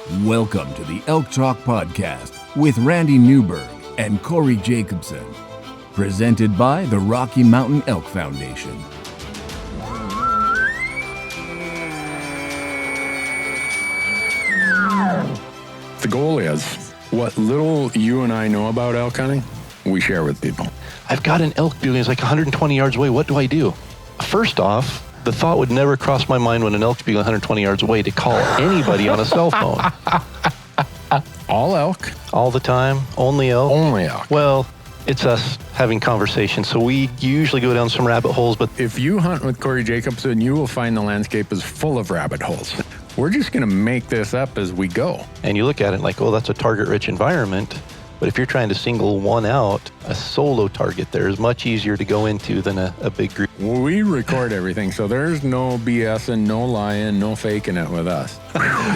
Welcome to the Elk Talk Podcast with Randy Newberg and Corey Jacobson. Presented by the Rocky Mountain Elk Foundation. The goal is, what little you and I know about elk hunting, we share with people. I've got an elk bugle, it's like 120 yards away. What do I do? First off, the thought would never cross my mind when an elk's bugle 120 yards away to call anybody on a cell phone. All elk? All the time? Only elk? Only elk. Well, it's us having conversations, so we usually go down some rabbit holes, but If you hunt with Corey Jacobson, you will find the landscape is full of rabbit holes. We're just going to make this up as we go. and you look at it like, oh, that's a target-rich environment. But if you're trying to single one out, a solo target there is much easier to go into than a big group. We record everything, so there's no BSing, no lying, no faking it with us.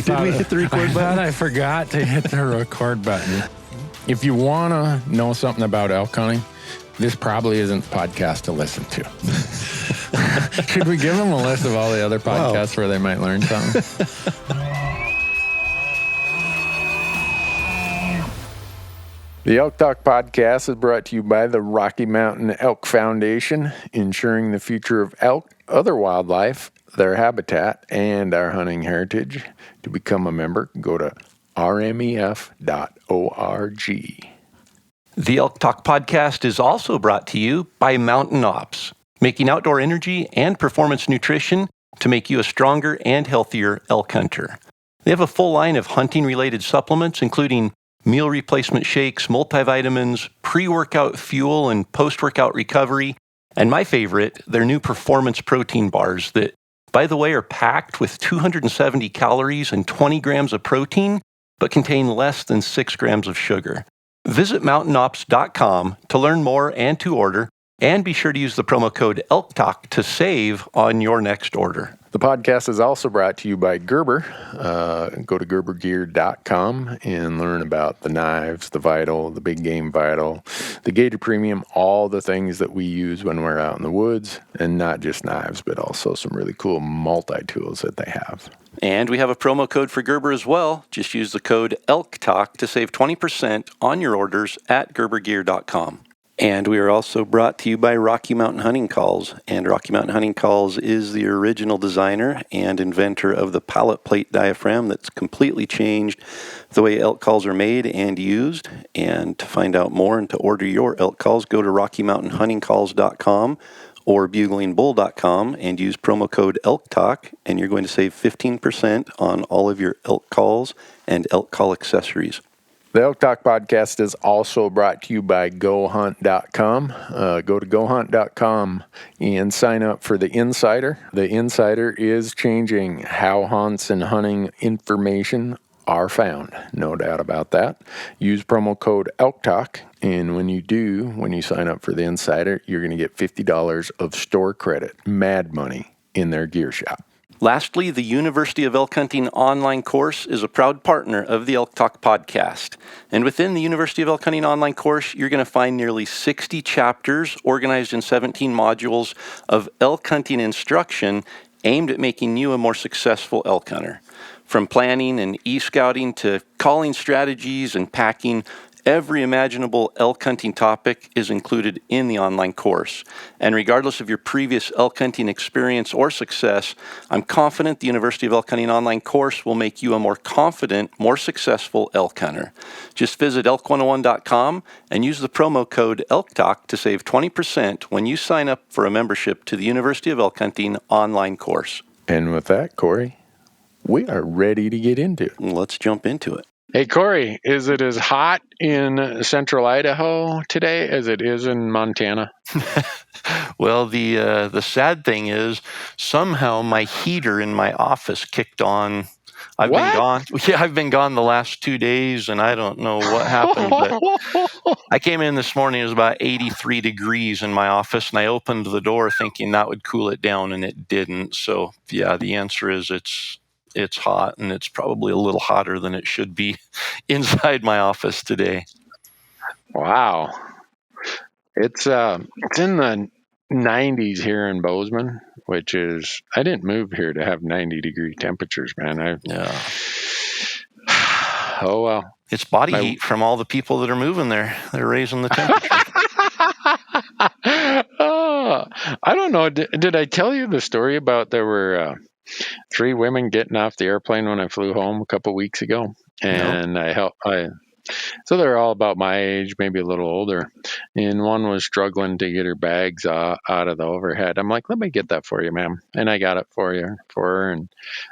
Did we hit the record I button? thought I forgot to hit the record button. If you want to know something about elk hunting, this probably isn't the podcast to listen to. Should we give them a list of all the other podcasts where they might learn something? The Elk Talk Podcast is brought to you by the Rocky Mountain Elk Foundation, ensuring the future of elk, other wildlife, their habitat, and our hunting heritage. To become a member, go to rmef.org. The Elk Talk Podcast is also brought to you by Mountain Ops, making outdoor energy and performance nutrition to make you a stronger and healthier elk hunter. They have a full line of hunting-related supplements, including meal replacement shakes, multivitamins, pre-workout fuel, and post-workout recovery. And my favorite, their new performance protein bars that, by the way, are packed with 270 calories and 20 grams of protein, but contain less than 6 grams of sugar. Visit mountainops.com to learn more and to order, and be sure to use the promo code ELKTALK to save on your next order. The podcast is also brought to you by Gerber. Go to gerbergear.com and learn about the knives, the Vital, the Big Game Vital, the Gator Premium, all the things that we use when we're out in the woods, and not just knives, but also some really cool multi-tools that they have. And we have a promo code for Gerber as well. Just use the code ELKTALK to save 20% on your orders at gerbergear.com. And we are also brought to you by Rocky Mountain Hunting Calls. And Rocky Mountain Hunting Calls is the original designer and inventor of the pallet plate diaphragm that's completely changed the way elk calls are made and used. And to find out more and to order your elk calls, go to RockyMountainHuntingCalls.com or buglingbull.com and use promo code ELKTALK, and you're going to save 15% on all of your elk calls and elk call accessories. The Elk Talk Podcast is also brought to you by Gohunt.com. Go to Gohunt.com and sign up for the Insider. The Insider is changing how hunts and hunting information are found. No doubt about that. Use promo code ELKTALK, and when you sign up for the Insider, you're going to get $50 of store credit, mad money, in their gear shop. Lastly, the University of Elk Hunting online course is a proud partner of the Elk Talk Podcast. And within the University of Elk Hunting online course, you're going to find nearly 60 chapters organized in 17 modules of elk hunting instruction aimed at making you a more successful elk hunter. From planning and e-scouting to calling strategies and packing, every imaginable elk hunting topic is included in the online course. And regardless of your previous elk hunting experience or success, I'm confident the University of Elk Hunting online course will make you a more confident, more successful elk hunter. Just visit elk101.com and use the promo code ELKTALK to save 20% when you sign up for a membership to the University of Elk Hunting online course. And with that, Corey, we are ready to get into it. Let's jump into it. Hey, Corey, is it as hot in central Idaho today as it is in Montana? Well, the sad thing is somehow my heater in my office kicked on. I've been gone the last 2 days, and I don't know what happened. But I came in this morning, it was about 83 degrees in my office, and I opened the door thinking that would cool it down, and it didn't. So, yeah, the answer is it's hot, and it's probably a little hotter than it should be inside my office today. Wow. It's in the 90s here in Bozeman, which is, I didn't move here to have 90-degree temperatures, man. Oh, well. It's body heat from all the people that are moving there. They're raising the temperature. I don't know. Did I tell you the story about there were 3 women getting off the airplane when I flew home a couple weeks ago? And No. So they're all about my age, maybe a little older. And one was struggling to get her bags out of the overhead. I'm like, let me get that for you, ma'am. And I got it for her. And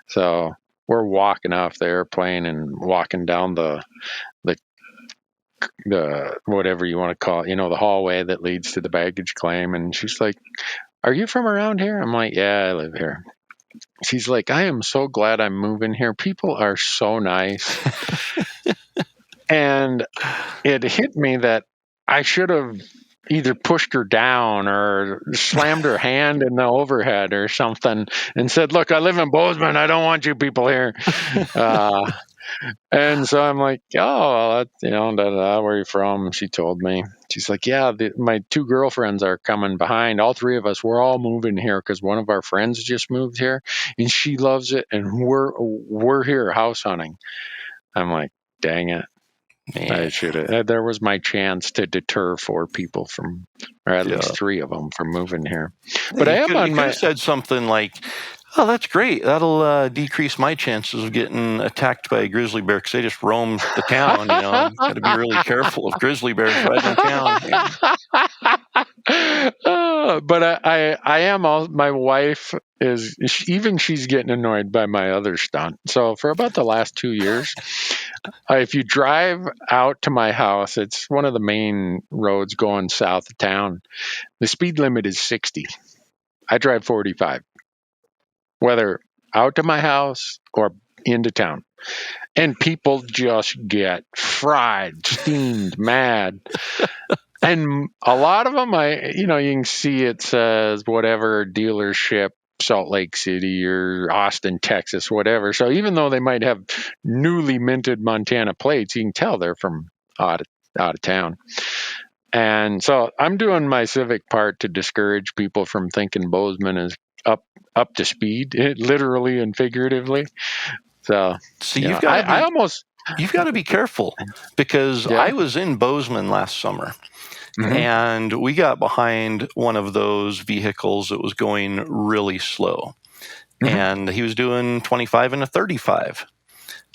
so we're walking off the airplane and walking down the whatever you want to call it, the hallway that leads to the baggage claim. And she's like, are you from around here? I'm like, yeah, I live here. She's like, I am so glad I'm moving here. People are so nice. And it hit me that I should have either pushed her down or slammed her hand in the overhead or something and said, look, I live in Bozeman. I don't want you people here. And so I'm like, oh, where are you from? She told me. She's like, yeah, my 2 girlfriends are coming behind. All 3 of us, we're all moving here because one of our friends just moved here and she loves it. And we're here house hunting. I'm like, dang it. Man. I should have. There was my chance to deter 4 people from, or at least 3 of them from moving here. But I am on my. Said something like, "Oh, that's great. That'll decrease my chances of getting attacked by a grizzly bear because they just roam the town. Got to be really careful of grizzly bears right in town." But I am. My wife is she's getting annoyed by my other stunt. So for about the last 2 years, if you drive out to my house, it's one of the main roads going south of town. The speed limit is 60. I drive 45, whether out to my house or into town. And people just get fried, steamed, mad. And a lot of them, you can see it says whatever dealership, Salt Lake City or Austin, Texas, whatever. So even though they might have newly minted Montana plates, you can tell they're from out of town. And so I'm doing my civic part to discourage people from thinking Bozeman is up to speed, literally and figuratively. So you've got to be careful because I was in Bozeman last summer. Mm-hmm. And we got behind one of those vehicles that was going really slow. Mm-hmm. And he was doing 25 and a 35.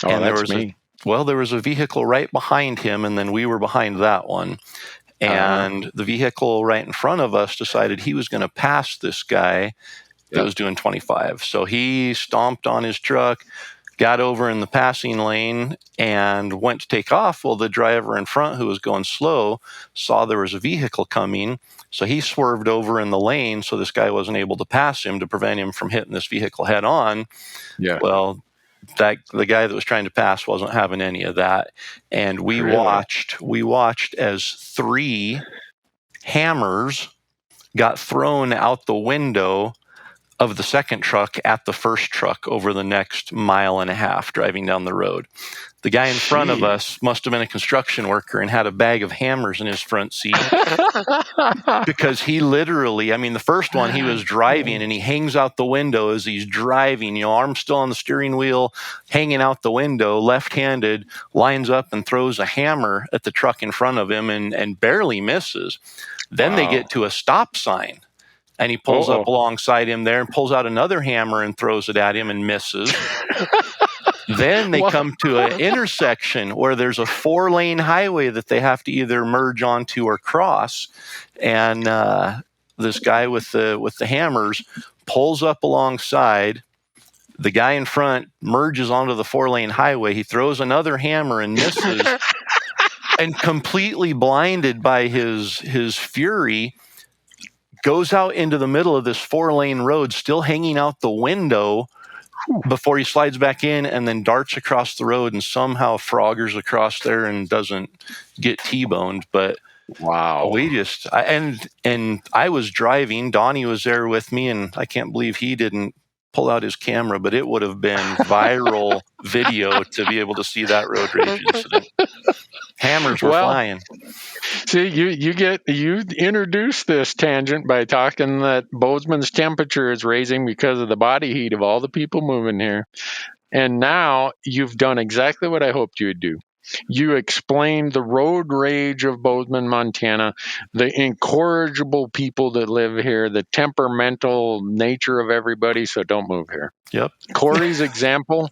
Oh, and that's me. There was a vehicle right behind him, and then we were behind that one. And the vehicle right in front of us decided he was going to pass this guy that was doing 25. So he stomped on his truck, got over in the passing lane and went to take off. Well, the driver in front, who was going slow, saw there was a vehicle coming. So he swerved over in the lane so this guy wasn't able to pass him to prevent him from hitting this vehicle head on. Yeah. Well, the guy that was trying to pass wasn't having any of that. And we watched as 3 hammers got thrown out the window of the second truck at the first truck over the next 1.5 miles driving down the road. The guy in front of us must have been a construction worker and had a bag of hammers in his front seat because he literally, the first one he was driving and he hangs out the window as he's driving, arm still on the steering wheel, hanging out the window, left-handed, lines up and throws a hammer at the truck in front of him and barely misses. Then they get to a stop sign. And he pulls up alongside him there and pulls out another hammer and throws it at him and misses. Then they come to an intersection where there's a 4-lane highway that they have to either merge onto or cross. And this guy with the hammers pulls up alongside. The guy in front merges onto the 4-lane highway. He throws another hammer and misses. And completely blinded by his fury, goes out into the middle of this 4-lane road, still hanging out the window before he slides back in and then darts across the road and somehow froggers across there and doesn't get T-boned. But wow, and I was driving, Donnie was there with me, and I can't believe he didn't pull out his camera, but it would have been viral video to be able to see that road rage incident. Hammers were flying. See, you introduced this tangent by talking that Bozeman's temperature is raising because of the body heat of all the people moving here. And now you've done exactly what I hoped you would do. You explained the road rage of Bozeman, Montana, the incorrigible people that live here, the temperamental nature of everybody. So don't move here. Yep. Corey's example.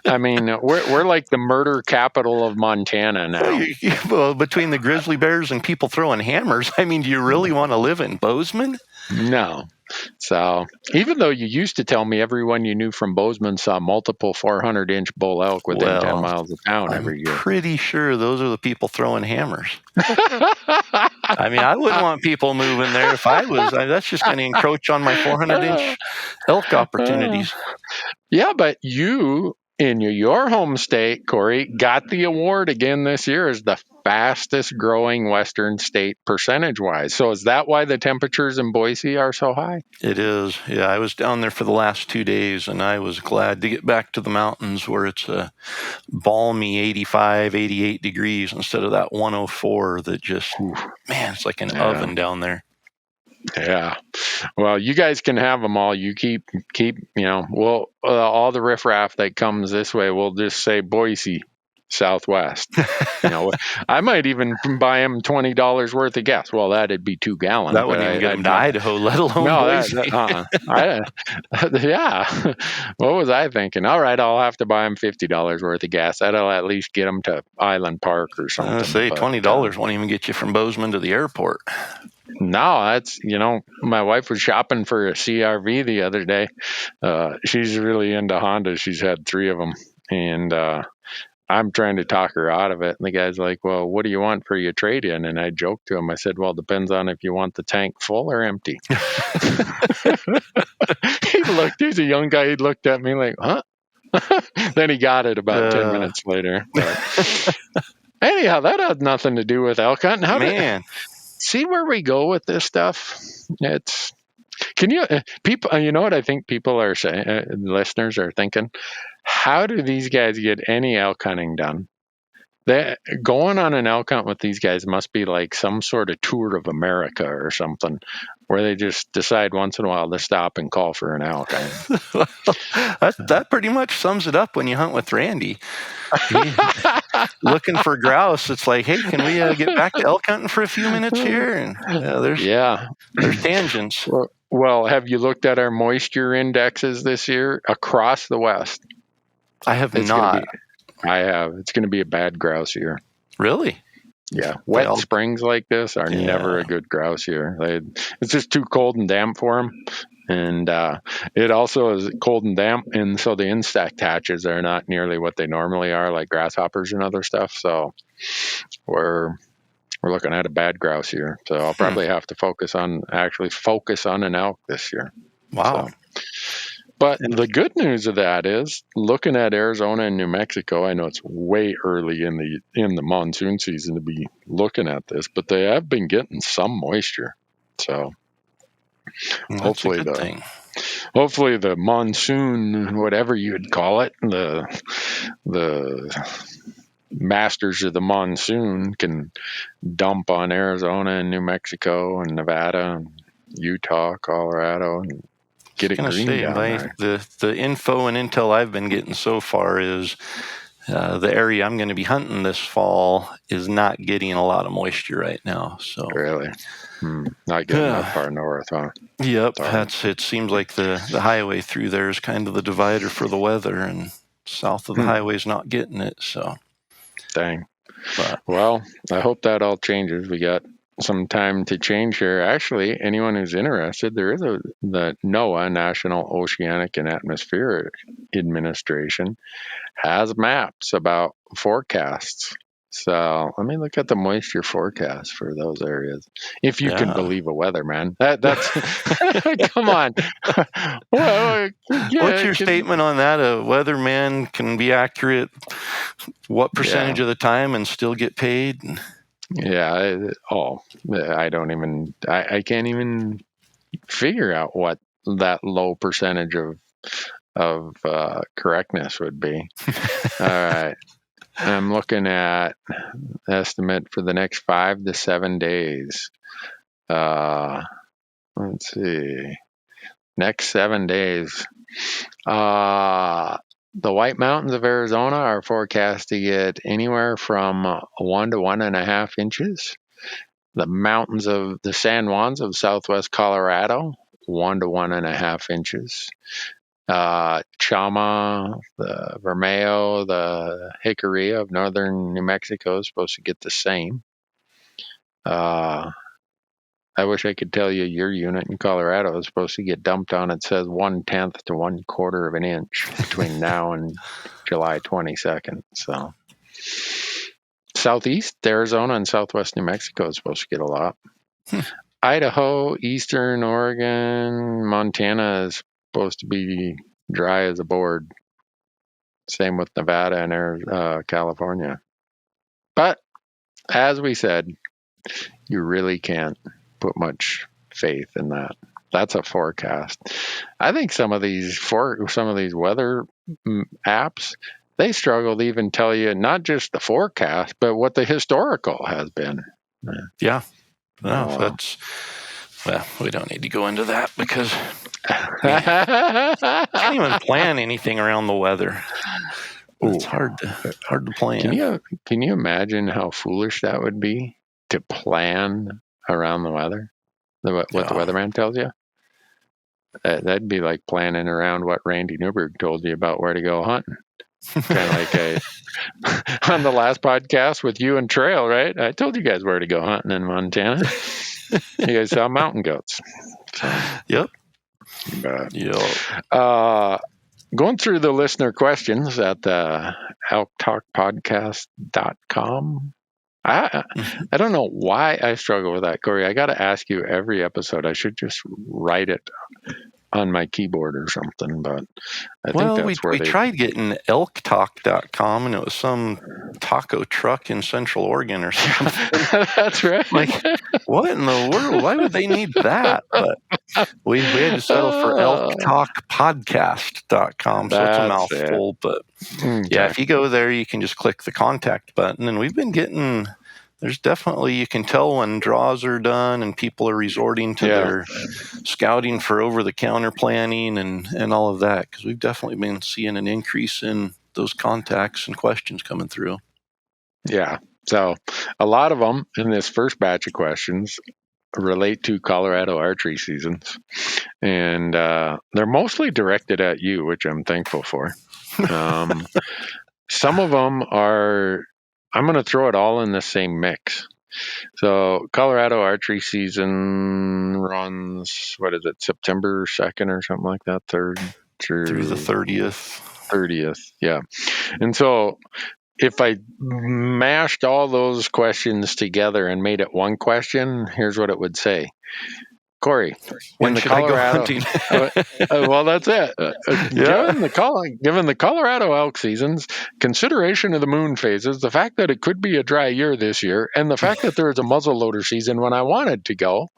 I mean, we're like the murder capital of Montana now. Well, between the grizzly bears and people throwing hammers, I mean, do you really want to live in Bozeman? No. So even though you used to tell me everyone you knew from Bozeman saw multiple 400-inch bull elk within 10 miles of town every year. I'm pretty sure those are the people throwing hammers. I mean, I wouldn't want people moving there if I was. That's just going to encroach on my 400-inch elk opportunities. Yeah, but you, in your home state, Corey, got the award again this year as the fastest growing western state percentage-wise. So is that why the temperatures in Boise are so high? It is. Yeah, I was down there for the last 2 days, and I was glad to get back to the mountains where it's a balmy 85, 88 degrees instead of that 104 that just, man, it's like an oven down there. Yeah. Well, you guys can have them all. You keep, all the riffraff that comes this way, we'll just say Boise Southwest. I might even buy them $20 worth of gas. Well, that'd be 2 gallons. That wouldn't even get them to Idaho, let alone Boise. Yeah. What was I thinking? All right, I'll have to buy them $50 worth of gas. That'll at least get them to Island Park or something. I was say $20 won't even get you from Bozeman to the airport. No, that's, my wife was shopping for a CRV the other day. She's really into Hondas. She's had 3 of them. And I'm trying to talk her out of it. And the guy's like, well, what do you want for your trade-in? And I joked to him. I said, well, it depends on if you want the tank full or empty. He's a young guy. He looked at me like, huh? Then he got it about 10 minutes later. But anyhow, that had nothing to do with elk hunting. See where we go with this stuff? People, you know what I think people are saying, listeners are thinking? How do these guys get any elk hunting done? Going on an elk hunt with these guys must be like some sort of tour of America or something, where they just decide once in a while to stop and call for an elk. That pretty much sums it up when you hunt with Randy. Looking for grouse, it's like, hey, can we get back to elk hunting for a few minutes here? And there's tangents. Well, have you looked at our moisture indexes this year across the West? I have not. I have. It's going to be a bad grouse year. Really? Yeah. Wet springs like this are never a good grouse year. It's just too cold and damp for them. And it also is cold and damp. And so the insect hatches are not nearly what they normally are, like grasshoppers and other stuff. So we're looking at a bad grouse year. So I'll probably have to focus on an elk this year. Wow. But the good news of that is, looking at Arizona and New Mexico, I know it's way early in the monsoon season to be looking at this, but they have been getting some moisture. So hopefully the monsoon, whatever you'd call it, the masters of the monsoon can dump on Arizona and New Mexico and Nevada and Utah, Colorado, and get it green down there. The info and intel I've been getting so far is the area I'm going to be hunting this fall is not getting a lot of moisture right now. So really, not getting that far north, huh? Yep, it seems like the highway through there is kind of the divider for the weather, and south of the highway's not getting it. So, dang. Well, I hope that all changes. We got some time to change here. Actually, anyone who's interested, there is the NOAA, National Oceanic and Atmospheric Administration, has maps about forecasts. So let me look at the moisture forecast for those areas. If you can believe a weatherman, that's come on. What's your statement on that? A weatherman can be accurate what percentage of the time and still get paid? Yeah. I can't even figure out what that low percentage of correctness would be. All right. I'm looking at estimate for the next 5 to 7 days. Let's see. Next 7 days. the White Mountains of Arizona are forecast to get anywhere from 1 to 1.5 inches. The mountains of the San Juans of southwest Colorado, 1 to 1.5 inches. Chama, the Vermejo, the Hickory of northern New Mexico is supposed to get the same. I wish I could tell you your unit in Colorado is supposed to get dumped on. It says 1/10 to 1/4 of an inch between now and July 22nd. So southeast Arizona and southwest New Mexico is supposed to get a lot. Idaho, eastern Oregon, Montana is supposed to be dry as a board. Same with Nevada and California. But as we said, you really can't put much faith in that. That's a forecast. I think some of these weather apps, they struggle to even tell you not just the forecast, but what the historical has been. Yeah. No, we don't need to go into that because I can't even plan anything around the weather. It's hard to plan. Can you imagine how foolish that would be to plan around the weather? What the weatherman tells you? That'd be like planning around what Randy Newberg told you about where to go hunting. Kind of like on the last podcast with you and Trail, right? I told you guys where to go hunting in Montana. You guys saw mountain goats. So, yep. Going through the listener questions at the elktalkpodcast.com. I don't know why I struggle with that, Corey. I got to ask you every episode. I should just write it on my keyboard or something, but I think that's where we tried getting elktalk.com, and it was some taco truck in Central Oregon or something. That's right. Like, what in the world? Why would they need that? But we had to settle for elktalkpodcast.com, so it's a mouthful. But yeah, if you go there, you can just click the contact button, and we've been getting... There's definitely, you can tell when draws are done and people are resorting to their scouting for over-the-counter planning and all of that, because we've definitely been seeing an increase in those contacts and questions coming through. Yeah. So a lot of them in this first batch of questions relate to Colorado archery seasons. And they're mostly directed at you, which I'm thankful for. Some of them are... I'm going to throw it all in the same mix. So Colorado archery season runs, September 2nd or something like that, 3rd through the 30th. 30th, yeah. And so if I mashed all those questions together and made it one question, here's what it would say. Corey, when should I go hunting? Well, that's it. Given the Colorado elk seasons, consideration of the moon phases, the fact that it could be a dry year this year, and the fact that there is a muzzleloader season when I wanted to go,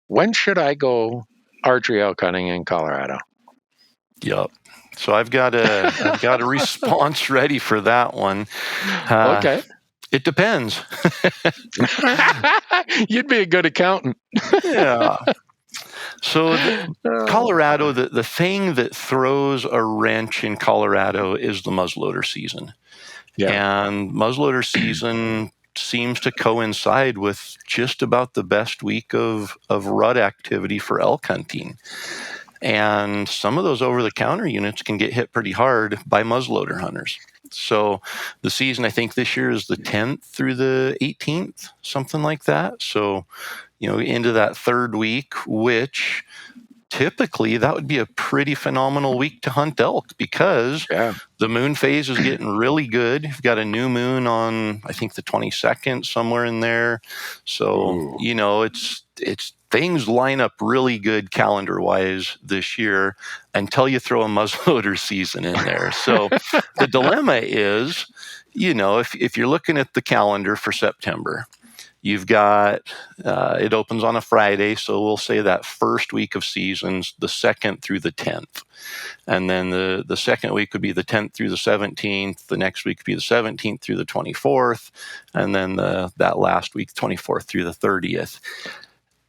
when should I go archery elk hunting in Colorado? Yep. So I've got a response ready for that one. Okay. It depends. You'd be a good accountant. Yeah. So Colorado, the thing that throws a wrench in Colorado is the muzzleloader season. Yeah. And muzzleloader season seems to coincide with just about the best week of rut activity for elk hunting. And some of those over-the-counter units can get hit pretty hard by muzzleloader hunters. So the season, I think this year is the 10th through the 18th, something like that. So, into that third week, which typically that would be a pretty phenomenal week to hunt elk because the moon phase is getting really good. You've got a new moon on, I think, the 22nd, somewhere in there. So, it's things line up really good calendar-wise this year until you throw a muzzleloader season in there. So the dilemma is, if you're looking at the calendar for September, you've got, it opens on a Friday, so we'll say that first week of seasons, the 2nd through the 10th. And then the second week would be the 10th through the 17th. The next week would be the 17th through the 24th. And then that last week, 24th through the 30th.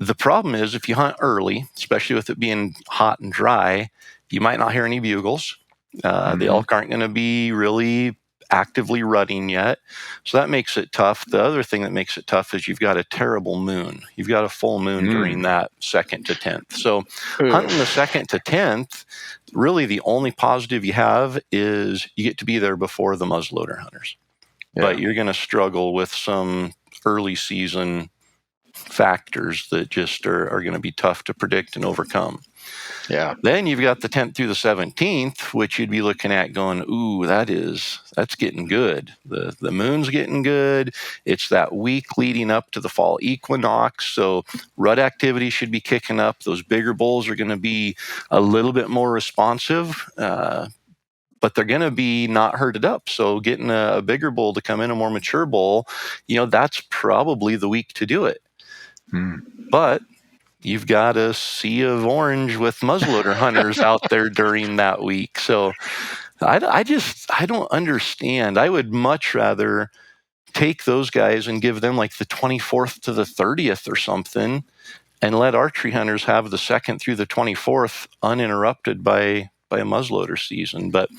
The problem is if you hunt early, especially with it being hot and dry, you might not hear any bugles. The elk aren't going to be really actively rutting yet, so that makes it tough. The other thing that makes it tough is you've got a terrible moon. You've got a full moon during that 2nd to 10th. So hunting the 2nd to 10th, really the only positive you have is you get to be there before the muzzleloader hunters. Yeah. But you're going to struggle with some early season factors that just are going to be tough to predict and overcome. Yeah. Then you've got the 10th through the 17th, which you'd be looking at going, ooh, that's getting good. The moon's getting good. It's that week leading up to the fall equinox. So rut activity should be kicking up. Those bigger bulls are going to be a little bit more responsive, but they're going to be not herded up. So getting a bigger bull to come in, a more mature bull, that's probably the week to do it. But you've got a sea of orange with muzzleloader hunters out there during that week. So I don't understand. I would much rather take those guys and give them like the 24th to the 30th or something and let archery hunters have the 2nd through the 24th uninterrupted by a muzzleloader season. But,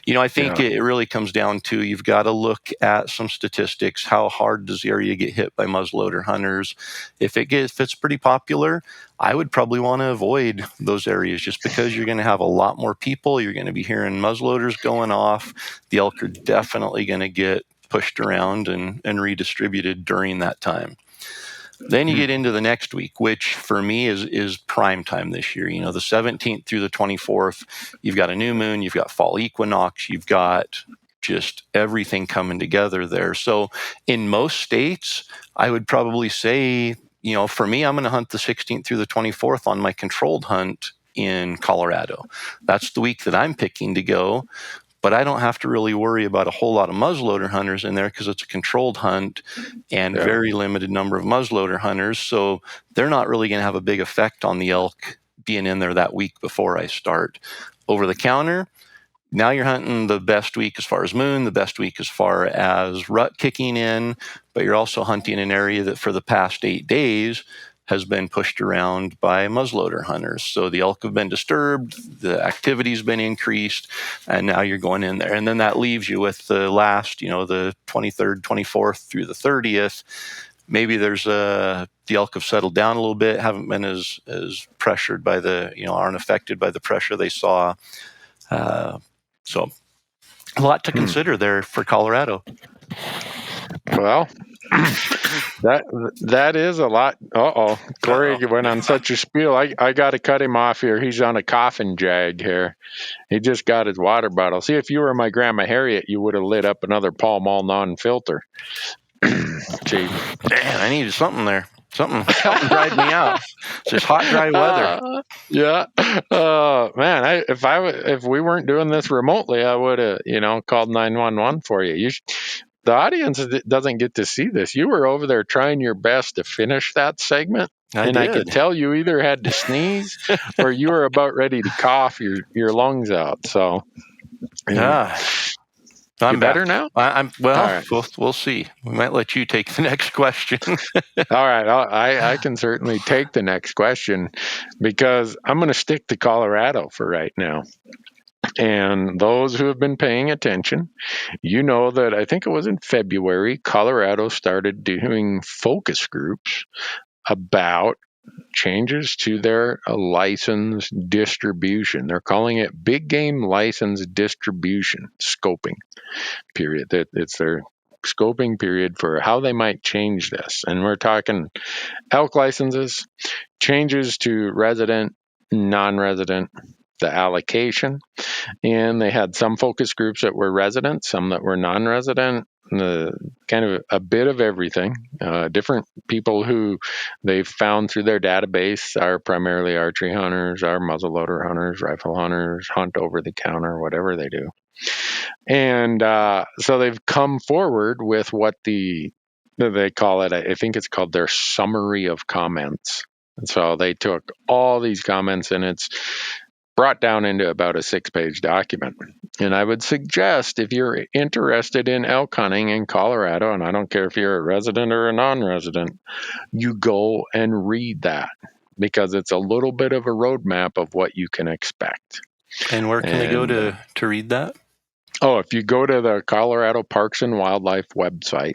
I think it really comes down to you've got to look at some statistics. How hard does the area get hit by muzzleloader hunters? If it's pretty popular, I would probably want to avoid those areas just because you're going to have a lot more people. You're going to be hearing muzzleloaders going off. The elk are definitely going to get pushed around and redistributed during that time. Then you get into the next week, which for me is prime time this year. The 17th through the 24th, you've got a new moon, you've got fall equinox, you've got just everything coming together there. So in most states, I would probably say, for me, I'm going to hunt the 16th through the 24th on my controlled hunt in Colorado. That's the week that I'm picking to go. But I don't have to really worry about a whole lot of muzzleloader hunters in there because it's a controlled hunt and very limited number of muzzleloader hunters. So they're not really going to have a big effect on the elk being in there that week before I start. Over the counter, now you're hunting the best week as far as moon, the best week as far as rut kicking in, but you're also hunting an area that for the past 8 days has been pushed around by muzzleloader hunters. So the elk have been disturbed, the activity's been increased, and now you're going in there. And then that leaves you with the last, the 23rd, 24th through the 30th. Maybe there's the elk have settled down a little bit, haven't been as pressured by aren't affected by the pressure they saw. So a lot to consider there for Colorado. Well, that is a lot. Corey went on such a spiel. I got to cut him off here. He's on a coffin jag here. He just got his water bottle. See, if you were my Grandma Harriet, you would have lit up another Pall Mall non-filter. Gee. Man, I needed something there. Something dried me out. It's just hot, dry weather. Man, if we weren't doing this remotely, I would have, called 911 for you. The audience doesn't get to see this. You were over there trying your best to finish that segment. I could tell you either had to sneeze or you were about ready to cough your lungs out. So, I'm better now? Right. We'll see. We might let you take the next question. All right. I can certainly take the next question because I'm going to stick to Colorado for right now. And those who have been paying attention, that I think it was in February, Colorado started doing focus groups about changes to their license distribution. They're calling it big game license distribution scoping period. It's their scoping period for how they might change this. And we're talking elk licenses, changes to resident, non-resident, the allocation, and they had some focus groups that were resident, some that were non-resident, kind of a bit of everything. Different people who they've found through their database are primarily archery hunters, are muzzleloader hunters, rifle hunters, hunt over the counter, whatever they do. And so they've come forward with what they call it, I think it's called their summary of comments. And so they took all these comments and it's brought down into about a 6-page document. And I would suggest if you're interested in elk hunting in Colorado, and I don't care if you're a resident or a non-resident, you go and read that because it's a little bit of a roadmap of what you can expect. And where can they go to read that? Oh, if you go to the Colorado Parks and Wildlife website,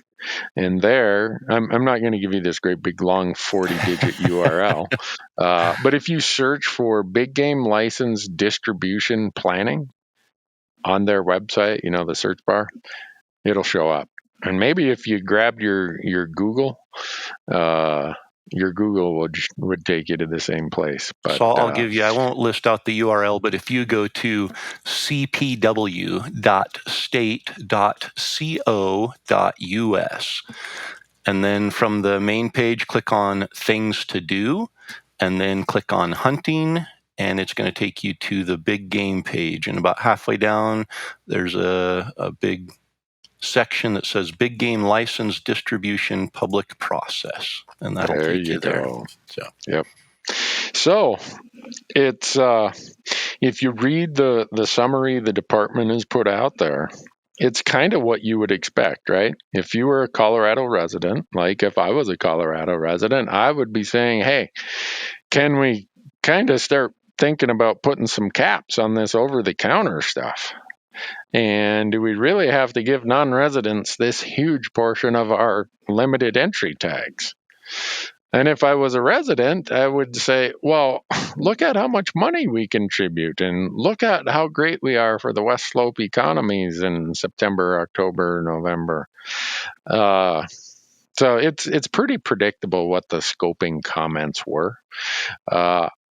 and there, I'm not going to give you this great big long 40-digit URL, but if you search for big game license distribution planning on their website, the search bar, it'll show up. And maybe if you grabbed your Google, your Google would take you to the same place. But, so I'll give you, I won't list out the URL, but if you go to cpw.state.co.us, and then from the main page, click on Things to Do, and then click on Hunting, and it's going to take you to the big game page. And about halfway down, there's a big section that says Big Game License Distribution Public Process, and that'll take you there. So, yep. So it's if you read the summary the department has put out there, it's kind of what you would expect, right? If you were a Colorado resident, like if I was a Colorado resident, I would be saying, hey, can we kind of start thinking about putting some caps on this over-the-counter stuff? And do we really have to give non-residents this huge portion of our limited entry tags? And if I was a resident, I would say, well, look at how much money we contribute, and look at how great we are for the West Slope economies in September, October, November. So it's pretty predictable what the scoping comments were.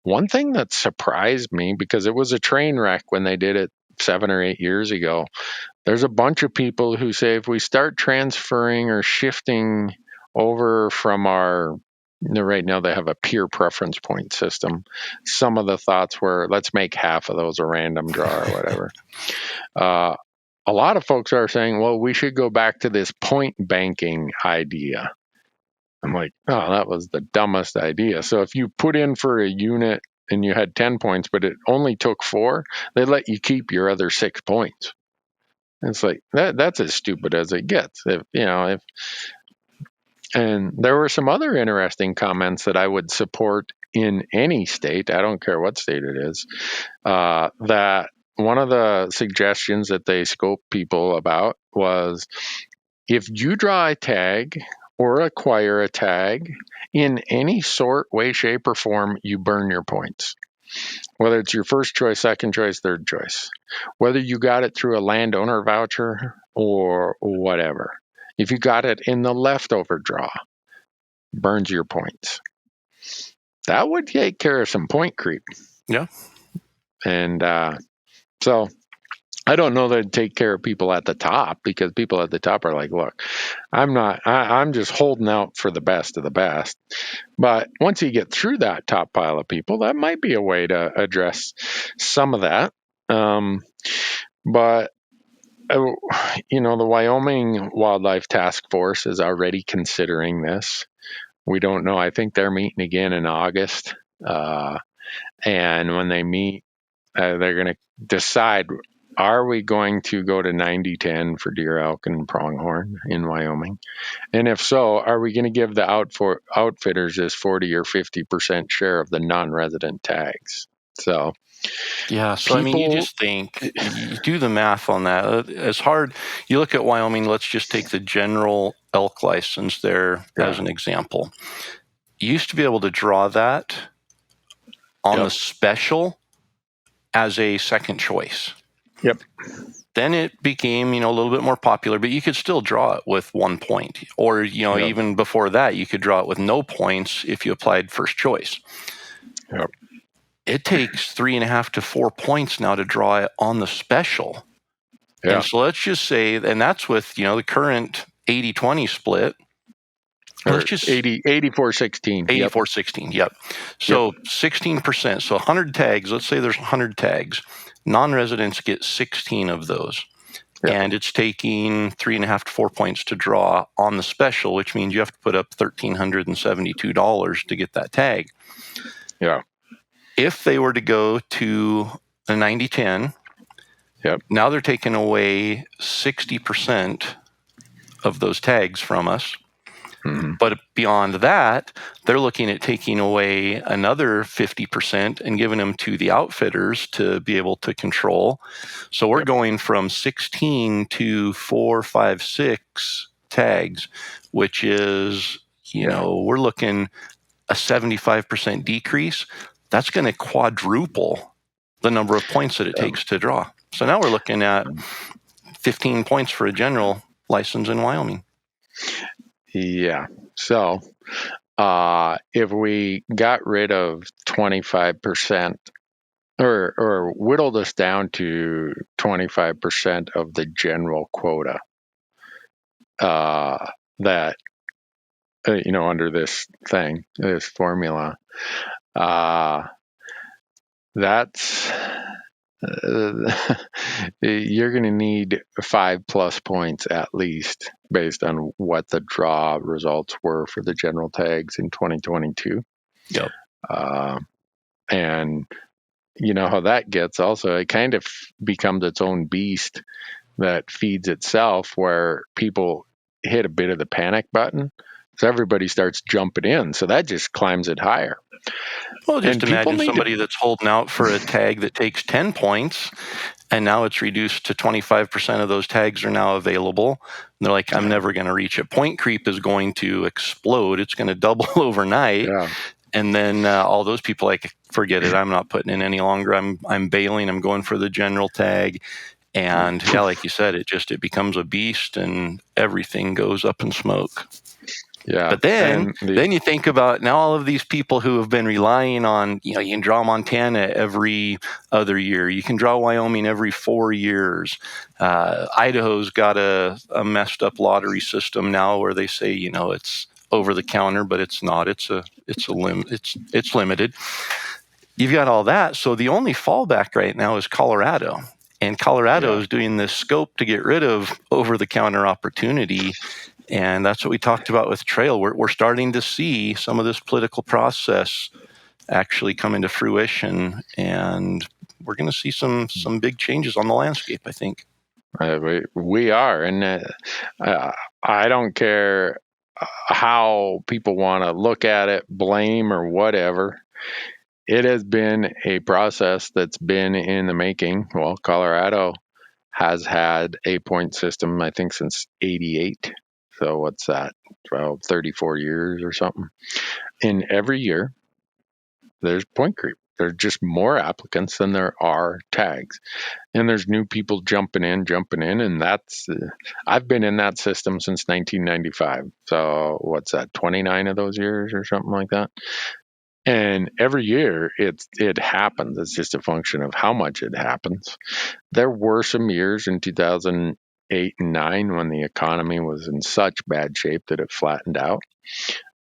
One thing that surprised me, because it was a train wreck when they did it 7 or 8 years ago, there's a bunch of people who say if we start transferring or shifting over from right now they have a peer preference point system. Some of the thoughts were, let's make half of those a random draw or whatever. A lot of folks are saying, well, we should go back to this point banking idea. I'm like, oh, that was the dumbest idea. So if you put in for a unit and you had 10 points, but it only took 4, they let you keep your other 6 points. It's like, that's as stupid as it gets. And there were some other interesting comments that I would support in any state, I don't care what state it is, that one of the suggestions that they scoped people about was, if you draw a tag or acquire a tag in any sort, way, shape, or form, you burn your points. Whether it's your first choice, second choice, third choice. Whether you got it through a landowner voucher or whatever. If you got it in the leftover draw, burns your points. That would take care of some point creep. Yeah. And so I don't know that it'd take care of people at the top, because people at the top are like, look, I'm just holding out for the best of the best. But once you get through that top pile of people, that might be a way to address some of that. But the Wyoming Wildlife Task Force is already considering this. We don't know. I think they're meeting again in August. And when they meet, they're going to decide, are we going to go to 90-10 for deer, elk, and pronghorn in Wyoming? And if so, are we going to give the outfitters this 40 or 50% share of the non-resident tags? So, yeah. So, you just think, you do the math on that. It's hard. You look at Wyoming, let's just take the general elk license there as an example. You used to be able to draw that on the special as a second choice. Yep. Then it became, a little bit more popular, but you could still draw it with 1 point. Or, even before that, you could draw it with no points if you applied first choice. Yep. It takes 3.5 to 4 points now to draw it on the special. Yeah. And so let's just say, and that's with, the current 80-20 split. Let's just 84-16. 84-16, yep. So 16%. So 100 tags, let's say there's 100 tags. Non-residents get 16 of those. Yep. And it's taking 3.5 to 4 points to draw on the special, which means you have to put up $1,372 to get that tag. Yeah. If they were to go to the 90-10, now they're taking away 60% of those tags from us. But beyond that, they're looking at taking away another 50% and giving them to the outfitters to be able to control. So we're going from 16 to 4, 5, 6 tags, which is, we're looking a 75% decrease. That's going to quadruple the number of points that it takes to draw. So now we're looking at 15 points for a general license in Wyoming. Yeah. So if we got rid of 25% or whittled us down to 25% of the general quota that, under this formula, that's you're going to need 5+ points at least based on what the draw results were for the general tags in 2022. Yep. And you know how that gets also. It kind of becomes its own beast that feeds itself, where people hit a bit of the panic button. So everybody starts jumping in. So that just climbs it higher. Well, just imagine somebody that's holding out for a tag that takes 10 points, and now it's reduced to 25% of those tags are now available. And they're like, I'm never going to reach it. Point creep is going to explode. It's going to double overnight. Yeah. And then all those people like, forget it. I'm not putting in any longer. I'm bailing. I'm going for the general tag. And yeah, like you said, it becomes a beast, and everything goes up in smoke. Yeah. But then you think about now all of these people who have been relying on, you can draw Montana every other year. You can draw Wyoming every 4 years. Idaho's got a messed up lottery system now where they say, it's over the counter, but it's not. It's limited. You've got all that. So the only fallback right now is Colorado. And Colorado is doing this scope to get rid of over-the-counter opportunity. And that's what we talked about with trail. We're starting to see some of this political process actually come into fruition, and we're going to see some big changes on the landscape, I think. We are, and I don't care how people want to look at it, blame or whatever. It has been a process that's been in the making. Well, Colorado has had a point system, I think, since '88. So what's that? 34 years or something. And every year, there's point creep. There's just more applicants than there are tags. And there's new people jumping in. And that's, I've been in that system since 1995. So what's that? 29 of those years or something like that. And every year it happens. It's just a function of how much it happens. There were some years in 2008 and 9 when the economy was in such bad shape that it flattened out.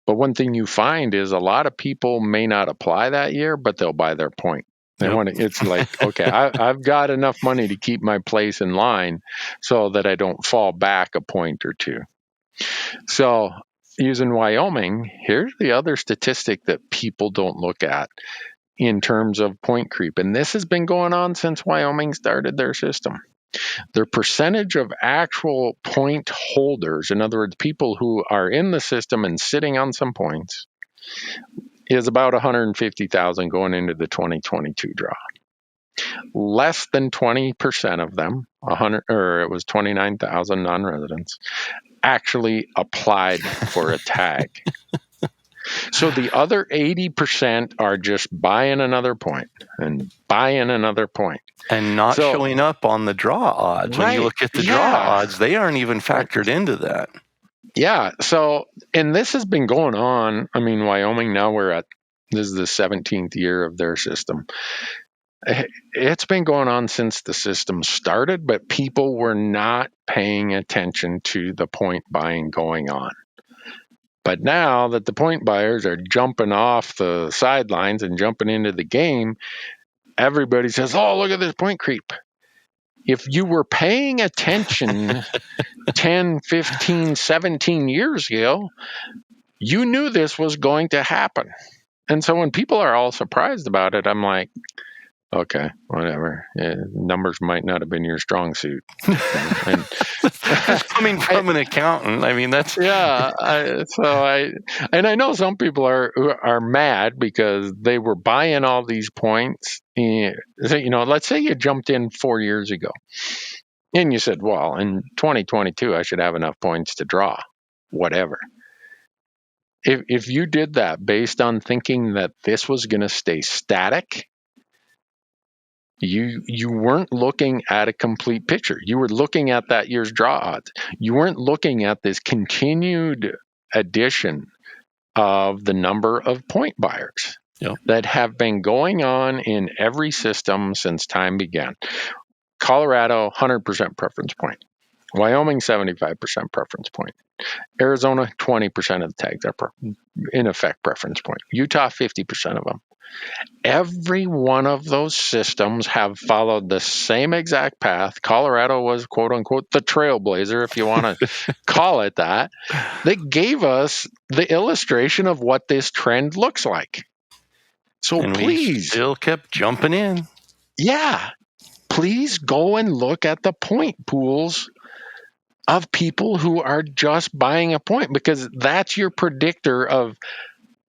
But one thing you find is a lot of people may not apply that year, but they'll buy their point. It's like, okay, I've got enough money to keep my place in line so that I don't fall back a point or two. So using Wyoming, here's the other statistic that people don't look at in terms of point creep. And this has been going on since Wyoming started their system. Their percentage of actual point holders, in other words, people who are in the system and sitting on some points, is about 150,000 going into the 2022 draw. Less than 20% of them, it was 29,000 non-residents, actually applied for a tag. So the other 80% are just buying another point and buying another point. And not showing up on the draw odds. When you look at the draw odds, they aren't even factored into that. Yeah. So, and this has been going on. I mean, Wyoming, now this is the 17th year of their system. It's been going on since the system started, but people were not paying attention to the point buying going on. But now that the point buyers are jumping off the sidelines and jumping into the game, everybody says, oh, look at this point creep. If you were paying attention 10, 15, 17 years ago, you knew this was going to happen. And so when people are all surprised about it, I'm like, okay, whatever. Numbers might not have been your strong suit. And Just coming from an accountant, I mean, that's I know some people are mad because they were buying all these points. And, let's say you jumped in 4 years ago, and you said, "Well, in 2022, I should have enough points to draw, whatever." If you did that based on thinking that this was going to stay static, you weren't looking at a complete picture. You were looking at that year's draw odds. You weren't looking at this continued addition of the number of point buyers that have been going on in every system since time began. Colorado, 100% preference point. Wyoming, 75% preference point. Arizona, 20% of the tags are in effect preference point. Utah, 50% of them. Every one of those systems have followed the same exact path. Colorado was, quote unquote, the trailblazer, if you want to call it that. They gave us the illustration of what this trend looks like. So and please. We still kept jumping in. Yeah. Please go and look at the point pools of people who are just buying a point, because that's your predictor of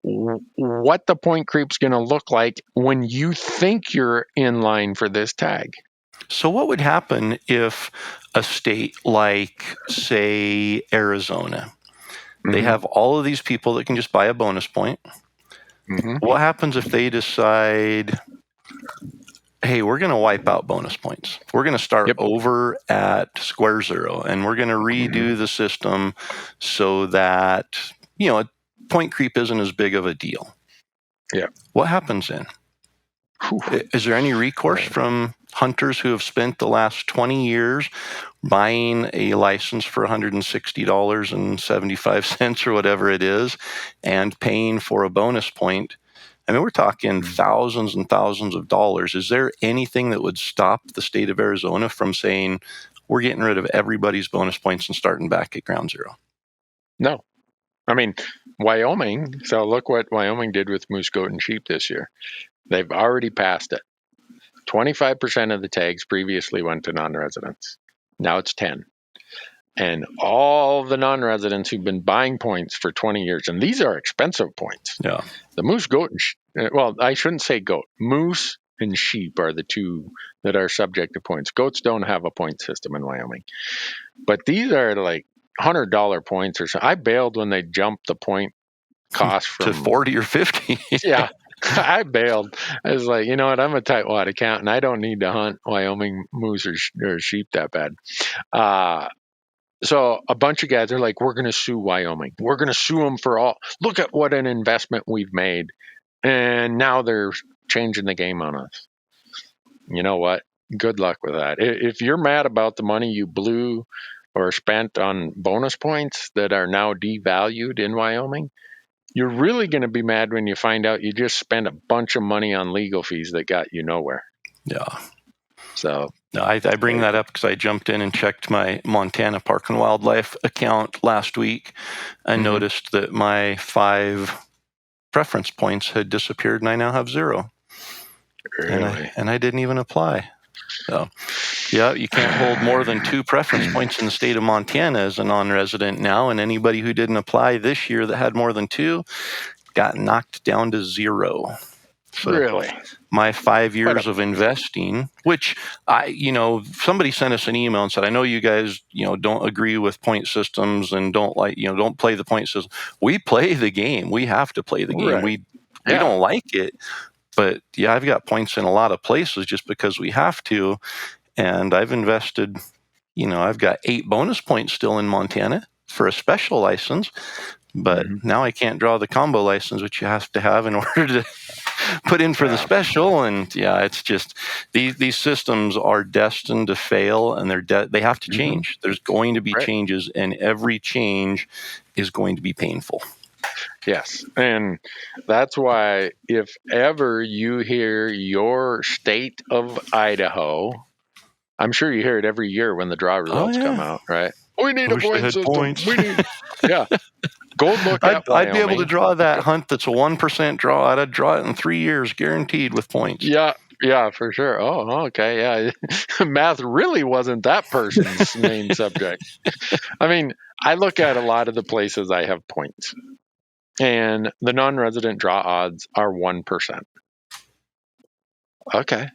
what the point creep's going to look like when you think you're in line for this tag. So what would happen if a state like, say, Arizona, they have all of these people that can just buy a bonus point? What happens if they decide, hey, we're going to wipe out bonus points. We're going to start over at square zero, and we're going to redo the system so that, point creep isn't as big of a deal. Yeah. What happens then? Is there any recourse from hunters who have spent the last 20 years buying a license for $160.75 or whatever it is and paying for a bonus point? I mean, we're talking thousands and thousands of dollars. Is there anything that would stop the state of Arizona from saying, we're getting rid of everybody's bonus points and starting back at ground zero? No. I mean, Wyoming, so look what Wyoming did with moose, goat, and sheep this year. They've already passed it. 25% of the tags previously went to non-residents. Now it's 10. And all the non-residents who've been buying points for 20 years, and these are expensive points. Yeah. The moose, goat, and well, I shouldn't say goat. Moose and sheep are the two that are subject to points. Goats don't have a point system in Wyoming. But these are like $100 points or so. I bailed when they jumped the point cost from to 40 or 50. Yeah. I bailed. I was like, you know what? I'm a tightwad accountant. I don't need to hunt Wyoming moose or sheep that bad. So a bunch of guys are like, we're going to sue Wyoming. We're going to sue them for all. Look at what an investment we've made. And now they're changing the game on us. You know what? Good luck with that. If you're mad about the money you blew or spent on bonus points that are now devalued in Wyoming, you're really going to be mad when you find out you just spent a bunch of money on legal fees that got you nowhere. Yeah. So no, I bring that up because I jumped in and checked my Montana Park and Wildlife account last week and noticed that my 5 preference points had disappeared and I now have 0. Really? And I didn't even apply. So, yeah, you can't hold more than 2 preference points in the state of Montana as a non-resident now, and anybody who didn't apply this year that had more than 2 got knocked down to 0. So really? My 5 years of investing, which somebody sent us an email and said, I know you guys, don't agree with point systems and don't play the point system. We play the game. We have to play the game. Right. We don't like it. But yeah, I've got points in a lot of places just because we have to. And I've invested, I've got 8 bonus points still in Montana for a special license. But now I can't draw the combo license, which you have to have in order to put in for the special. And yeah, it's just these systems are destined to fail, and they have to change. There's going to be changes, and every change is going to be painful. Yes. And that's why if ever you hear your state of Idaho, I'm sure you hear it every year when the draw results come out, right? We need a point system. Points. We need, go look at I'd be able to draw that hunt that's a 1% draw. I'd draw it in 3 years, guaranteed with points. Yeah. Yeah, for sure. Oh, okay. Yeah. Math really wasn't that person's main subject. I mean, I look at a lot of the places I have points, and the non-resident draw odds are 1%. Okay.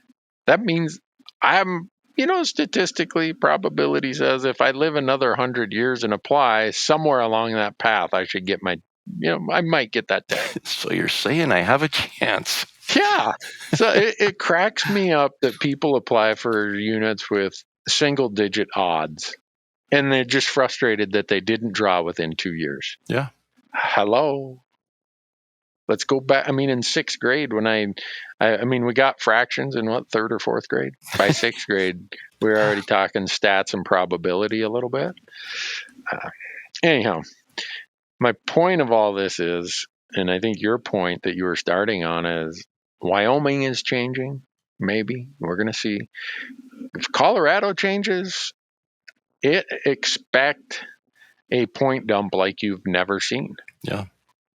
That means I'm, statistically, probability says if I live another 100 years and apply somewhere along that path, I should get my, I might get that tag. So you're saying I have a chance? Yeah. So it cracks me up that people apply for units with single digit odds and they're just frustrated that they didn't draw within 2 years. Yeah. Hello. Let's go back. I mean, in sixth grade, when we got fractions in third or fourth grade? By sixth grade, we were already talking stats and probability a little bit. Anyhow, my point of all this is, and I think your point that you were starting on is Wyoming is changing. Maybe we're going to see. If Colorado changes, expect a point dump like you've never seen. Yeah.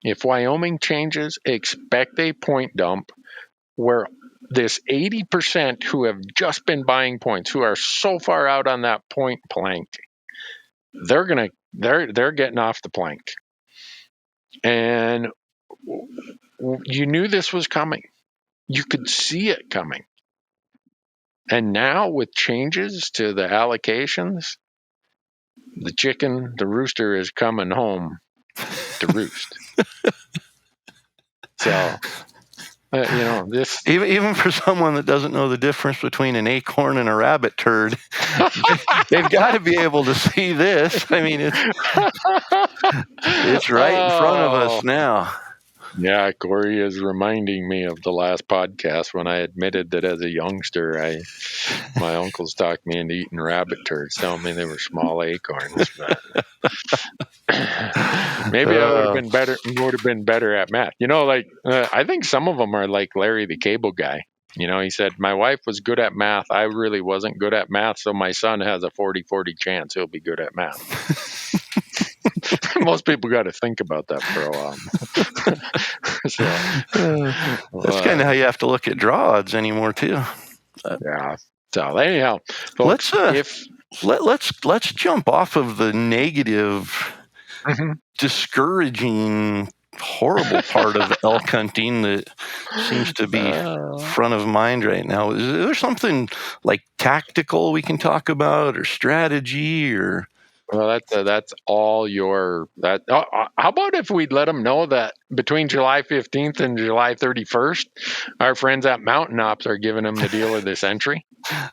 If Wyoming changes, expect a point dump where this 80% who have just been buying points, who are so far out on that point plank, they're getting off the plank. And you knew this was coming. You could see it coming. And now with changes to the allocations, the rooster is coming home to roost. So, this even for someone that doesn't know the difference between an acorn and a rabbit turd, they've got to be able to see this. I mean, it's right in front of us now. Yeah, Corey is reminding me of the last podcast when I admitted that as a youngster, my uncles talked me into eating rabbit turds, telling me they were small acorns. Maybe I would have been better at math. I think some of them are like Larry the Cable Guy. He said, my wife was good at math. I really wasn't good at math. So my son has a 40-40 chance he'll be good at math. Most people got to think about that for a while. That's kind of how you have to look at draw odds anymore too. Yeah. So anyhow, folks, let's jump off of the negative, discouraging, horrible part of elk hunting that seems to be front of mind right now. Is there something like tactical we can talk about, or strategy, or? Well, that's all how about if we'd let them know that between July 15th and July 31st, our friends at Mountain Ops are giving them the deal of the century?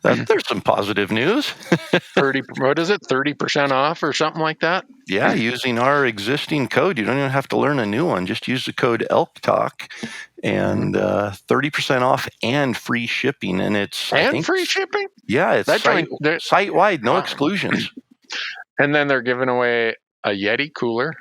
There's some positive news. 30% off or something like that? Yeah, using our existing code. You don't even have to learn a new one. Just use the code Elk Talk and 30% off and free shipping. And free shipping? Yeah, it's site-wide, no exclusions. And then they're giving away a Yeti cooler,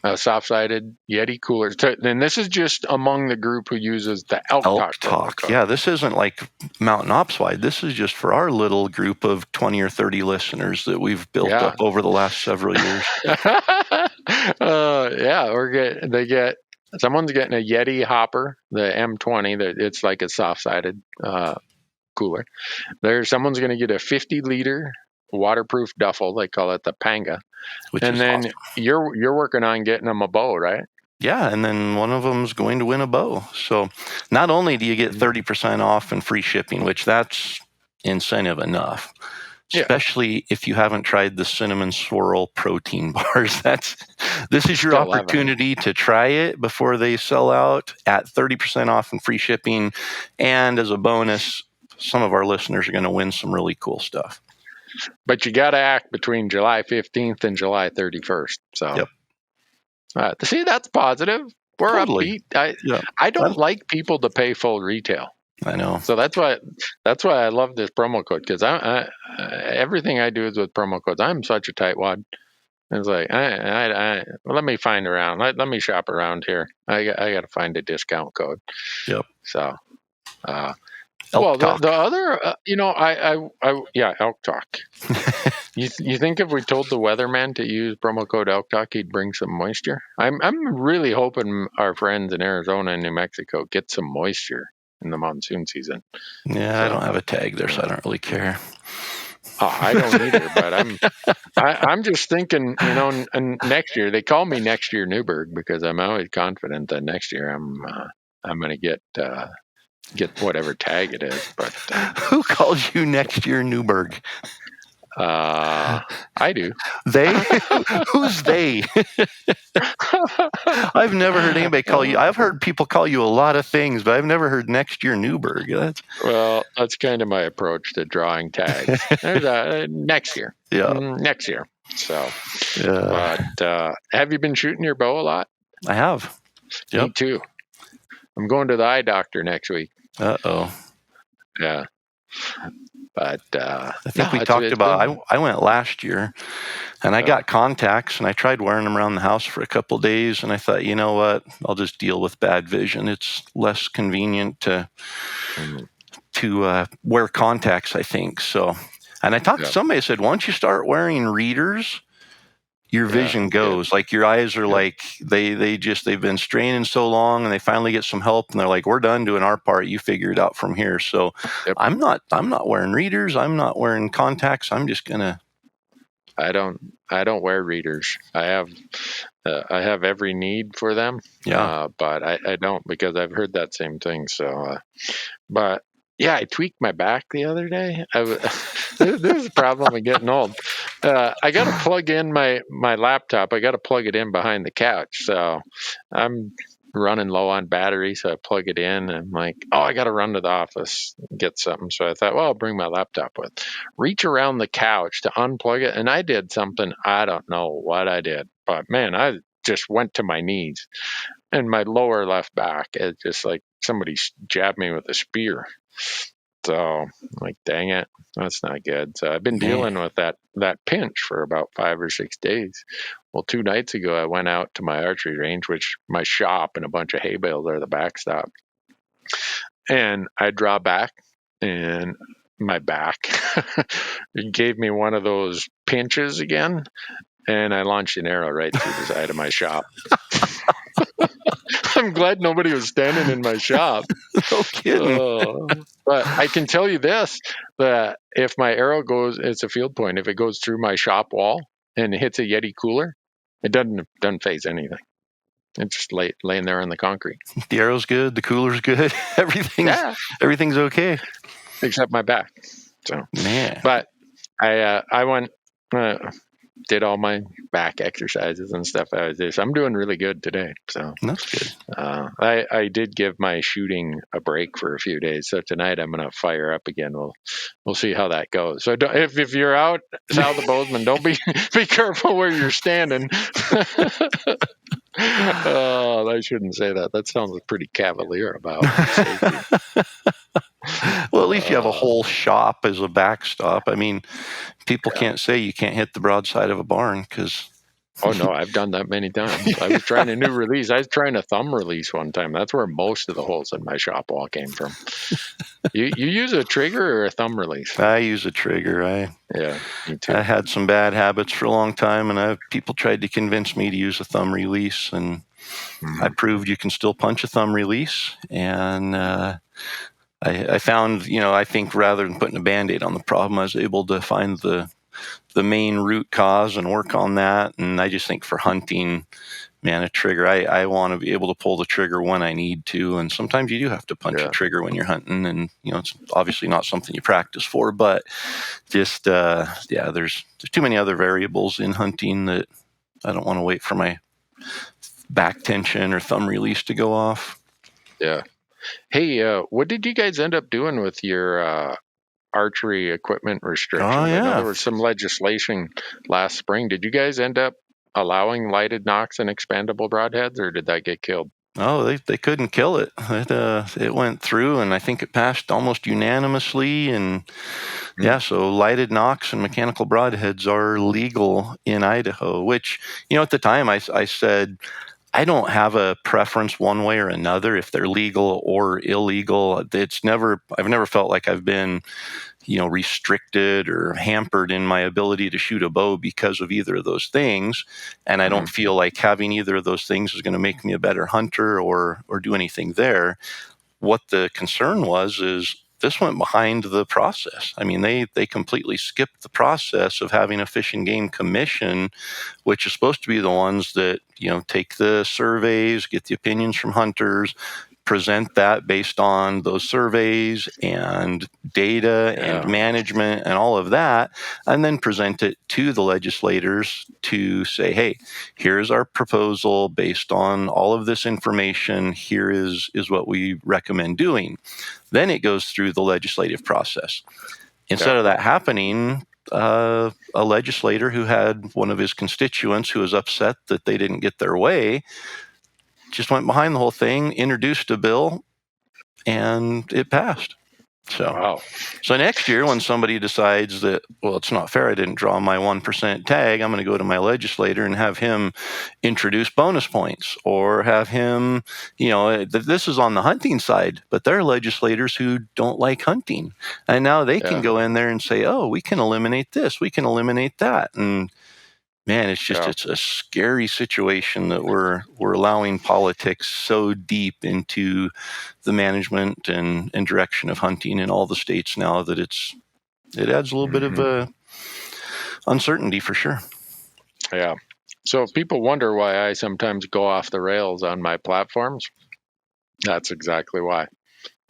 a soft-sided Yeti cooler. And this is just among the group who uses the Elk Talk. Yeah, this isn't like Mountain Ops wide. This is just for our little group of 20 or 30 listeners that we've built up over the last several years. Someone's getting a Yeti hopper, the M20. It's like a soft-sided cooler. Someone's going to get a 50-liter waterproof duffel. They call it the Panga. And then awesome. You're working on getting them a bow, right? Yeah, and then one of them's going to win a bow. So not only do you get 30% off and free shipping, which that's incentive enough, especially if you haven't tried the cinnamon swirl protein bars. This is your opportunity to try it before they sell out at 30% off and free shipping. And as a bonus, some of our listeners are going to win some really cool stuff. But you got to act between July 15th and July 31st. So, see, that's positive. We're upbeat. I don't like people to pay full retail. I know. So that's why I love this promo code, because everything I do is with promo codes. I'm such a tightwad. It's like let me find around. Let me shop around here. I got to find a discount code. Yep. So. Elk Talk. The other, Elk Talk. You think if we told the weatherman to use promo code Elk Talk, he'd bring some moisture? I'm really hoping our friends in Arizona and New Mexico get some moisture in the monsoon season. Yeah, So, I don't have a tag there, so I don't really care. I don't either, but I'm just thinking, and next year, they call me next year Newberg because I'm always confident that next year I'm going to get whatever tag it is. But who calls you next year Newberg? I do. They? Who's they? I've never heard anybody call you. I've heard people call you a lot of things, but I've never heard next year Newberg. Well, that's kind of my approach to drawing tags. Next year. Yeah. Next year. So, but have you been shooting your bow a lot? I have. Yep. Me too. I'm going to the eye doctor next week. Uh-oh. Yeah. But I think we talked about, I went last year and I got contacts and I tried wearing them around the house for a couple of days. And I thought, you know what, I'll just deal with bad vision. It's less convenient to wear contacts, I think. So, and I talked to somebody who said, once you start wearing readers, your vision goes. Like your eyes are like they've been straining so long, and they finally get some help, and they're like, "We're done doing our part. You figure it out from here." So I'm not wearing readers. I'm not wearing contacts. I'm just gonna. I don't wear readers. I have every need for them. Yeah. But I don't, because I've heard that same thing. So, but yeah, I tweaked my back the other day. This is a problem of getting old. I got to plug in my laptop. I got to plug it in behind the couch. So I'm running low on battery. So I plug it in and I'm like, oh, I got to run to the office and get something. So I thought, well, I'll bring my laptop with. Reach around the couch to unplug it. And I did something. I don't know what I did, but man, I just went to my knees and my lower left back. It's just like somebody jabbed me with a spear. So I'm like, dang it, that's not good. So I've been dealing with that pinch for about 5 or 6 days. Well, 2 nights ago, I went out to my archery range, which my shop and a bunch of hay bales are the backstop. And I draw back, and my back gave me one of those pinches again, and I launched an arrow right through the side of my shop. I'm glad nobody was standing in my shop. No kidding. But I can tell you this, that if my arrow goes, it's a field point. If it goes through my shop wall and hits a Yeti cooler, it doesn't phase anything. It's just laying there on the concrete. The arrow's good. The cooler's good. Everything's okay. Except my back. So, man. But I went, did all my back exercises and stuff. I'm doing really good today. So that's good. I did give my shooting a break for a few days. So tonight I'm going to fire up again. We'll see how that goes. So if you're out south of Bozeman, don't be careful where you're standing. Oh, I shouldn't say that. That sounds pretty cavalier about safety. Well, at least you have a whole shop as a backstop. I mean, people can't say you can't hit the broadside of a barn because. Oh, no, I've done that many times. I was trying a new release. I was trying a thumb release one time. That's where most of the holes in my shop wall came from. You use a trigger or a thumb release? I use a trigger. Yeah, me too. I had some bad habits for a long time, and people tried to convince me to use a thumb release, and I proved you can still punch a thumb release, and I found, I think rather than putting a Band-Aid on the problem, I was able to find the main root cause and work on that. And I just think for hunting, man, a trigger, I want to be able to pull the trigger when I need to. And sometimes you do have to punch a trigger when you're hunting. And, it's obviously not something you practice for, but just, there's too many other variables in hunting that I don't want to wait for my back tension or thumb release to go off. Yeah. Hey, what did you guys end up doing with your archery equipment restrictions? Oh, yeah. I know there was some legislation last spring. Did you guys end up allowing lighted nocks and expandable broadheads, or did that get killed? Oh, they couldn't kill it. It went through, and I think it passed almost unanimously. And so lighted nocks and mechanical broadheads are legal in Idaho, which, at the time I said, I don't have a preference one way or another if they're legal or illegal. I've never felt like I've been, restricted or hampered in my ability to shoot a bow because of either of those things. And I don't feel like having either of those things is going to make me a better hunter or do anything there. what the concern was is this went behind the process. I mean, they completely skipped the process of having a Fish and Game Commission, which is supposed to be the ones that, take the surveys, get the opinions from hunters, present that based on those surveys and data and management and all of that, and then present it to the legislators to say, hey, here's our proposal based on all of this information. Here is what we recommend doing. Then it goes through the legislative process. Instead of that happening, a legislator who had one of his constituents who was upset that they didn't get their way just went behind the whole thing, introduced a bill, and it passed. So next year, when somebody decides that, well, it's not fair, I didn't draw my 1% tag, I'm going to go to my legislator and have him introduce bonus points, or have him, this is on the hunting side, but there are legislators who don't like hunting. And now they can go in there and say, oh, we can eliminate this, we can eliminate that. And man, it's just it's a scary situation that we're allowing politics so deep into the management and direction of hunting in all the states now that it adds a little bit of uncertainty for sure. Yeah. So if people wonder why I sometimes go off the rails on my platforms, that's exactly why.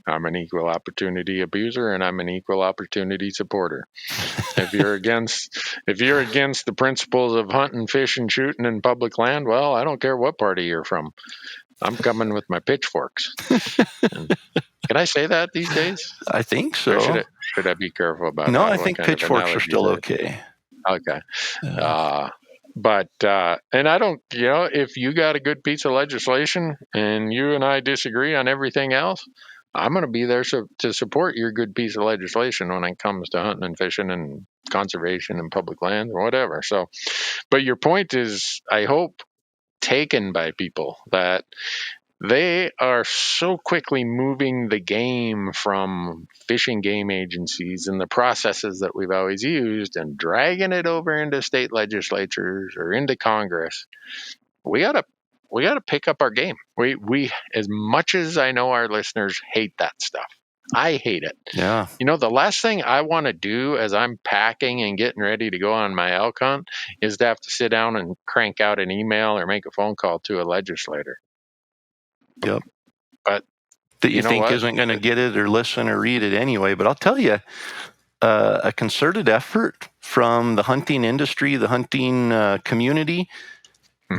I'm an equal opportunity abuser, and I'm an equal opportunity supporter. If you're against the principles of hunting, fishing, shooting in public land, well, I don't care what party you're from. I'm coming with my pitchforks. Can I say that these days? I think so. Or should I be careful about that? No, I think pitchforks are still okay. Okay. But and I don't, if you got a good piece of legislation and you and I disagree on everything else, I'm going to be there to support your good piece of legislation when it comes to hunting and fishing and conservation and public land or whatever. So, but your point is, I hope, taken by people, that they are so quickly moving the game from fishing game agencies and the processes that we've always used and dragging it over into state legislatures or into Congress. We got to pick up our game. We, as much as I know our listeners hate that stuff, I hate it. Yeah. The last thing I want to do as I'm packing and getting ready to go on my elk hunt is to have to sit down and crank out an email or make a phone call to a legislator. Yep. But that you think isn't going to get it or listen or read it anyway. But I'll tell you, a concerted effort from the hunting industry, the hunting community,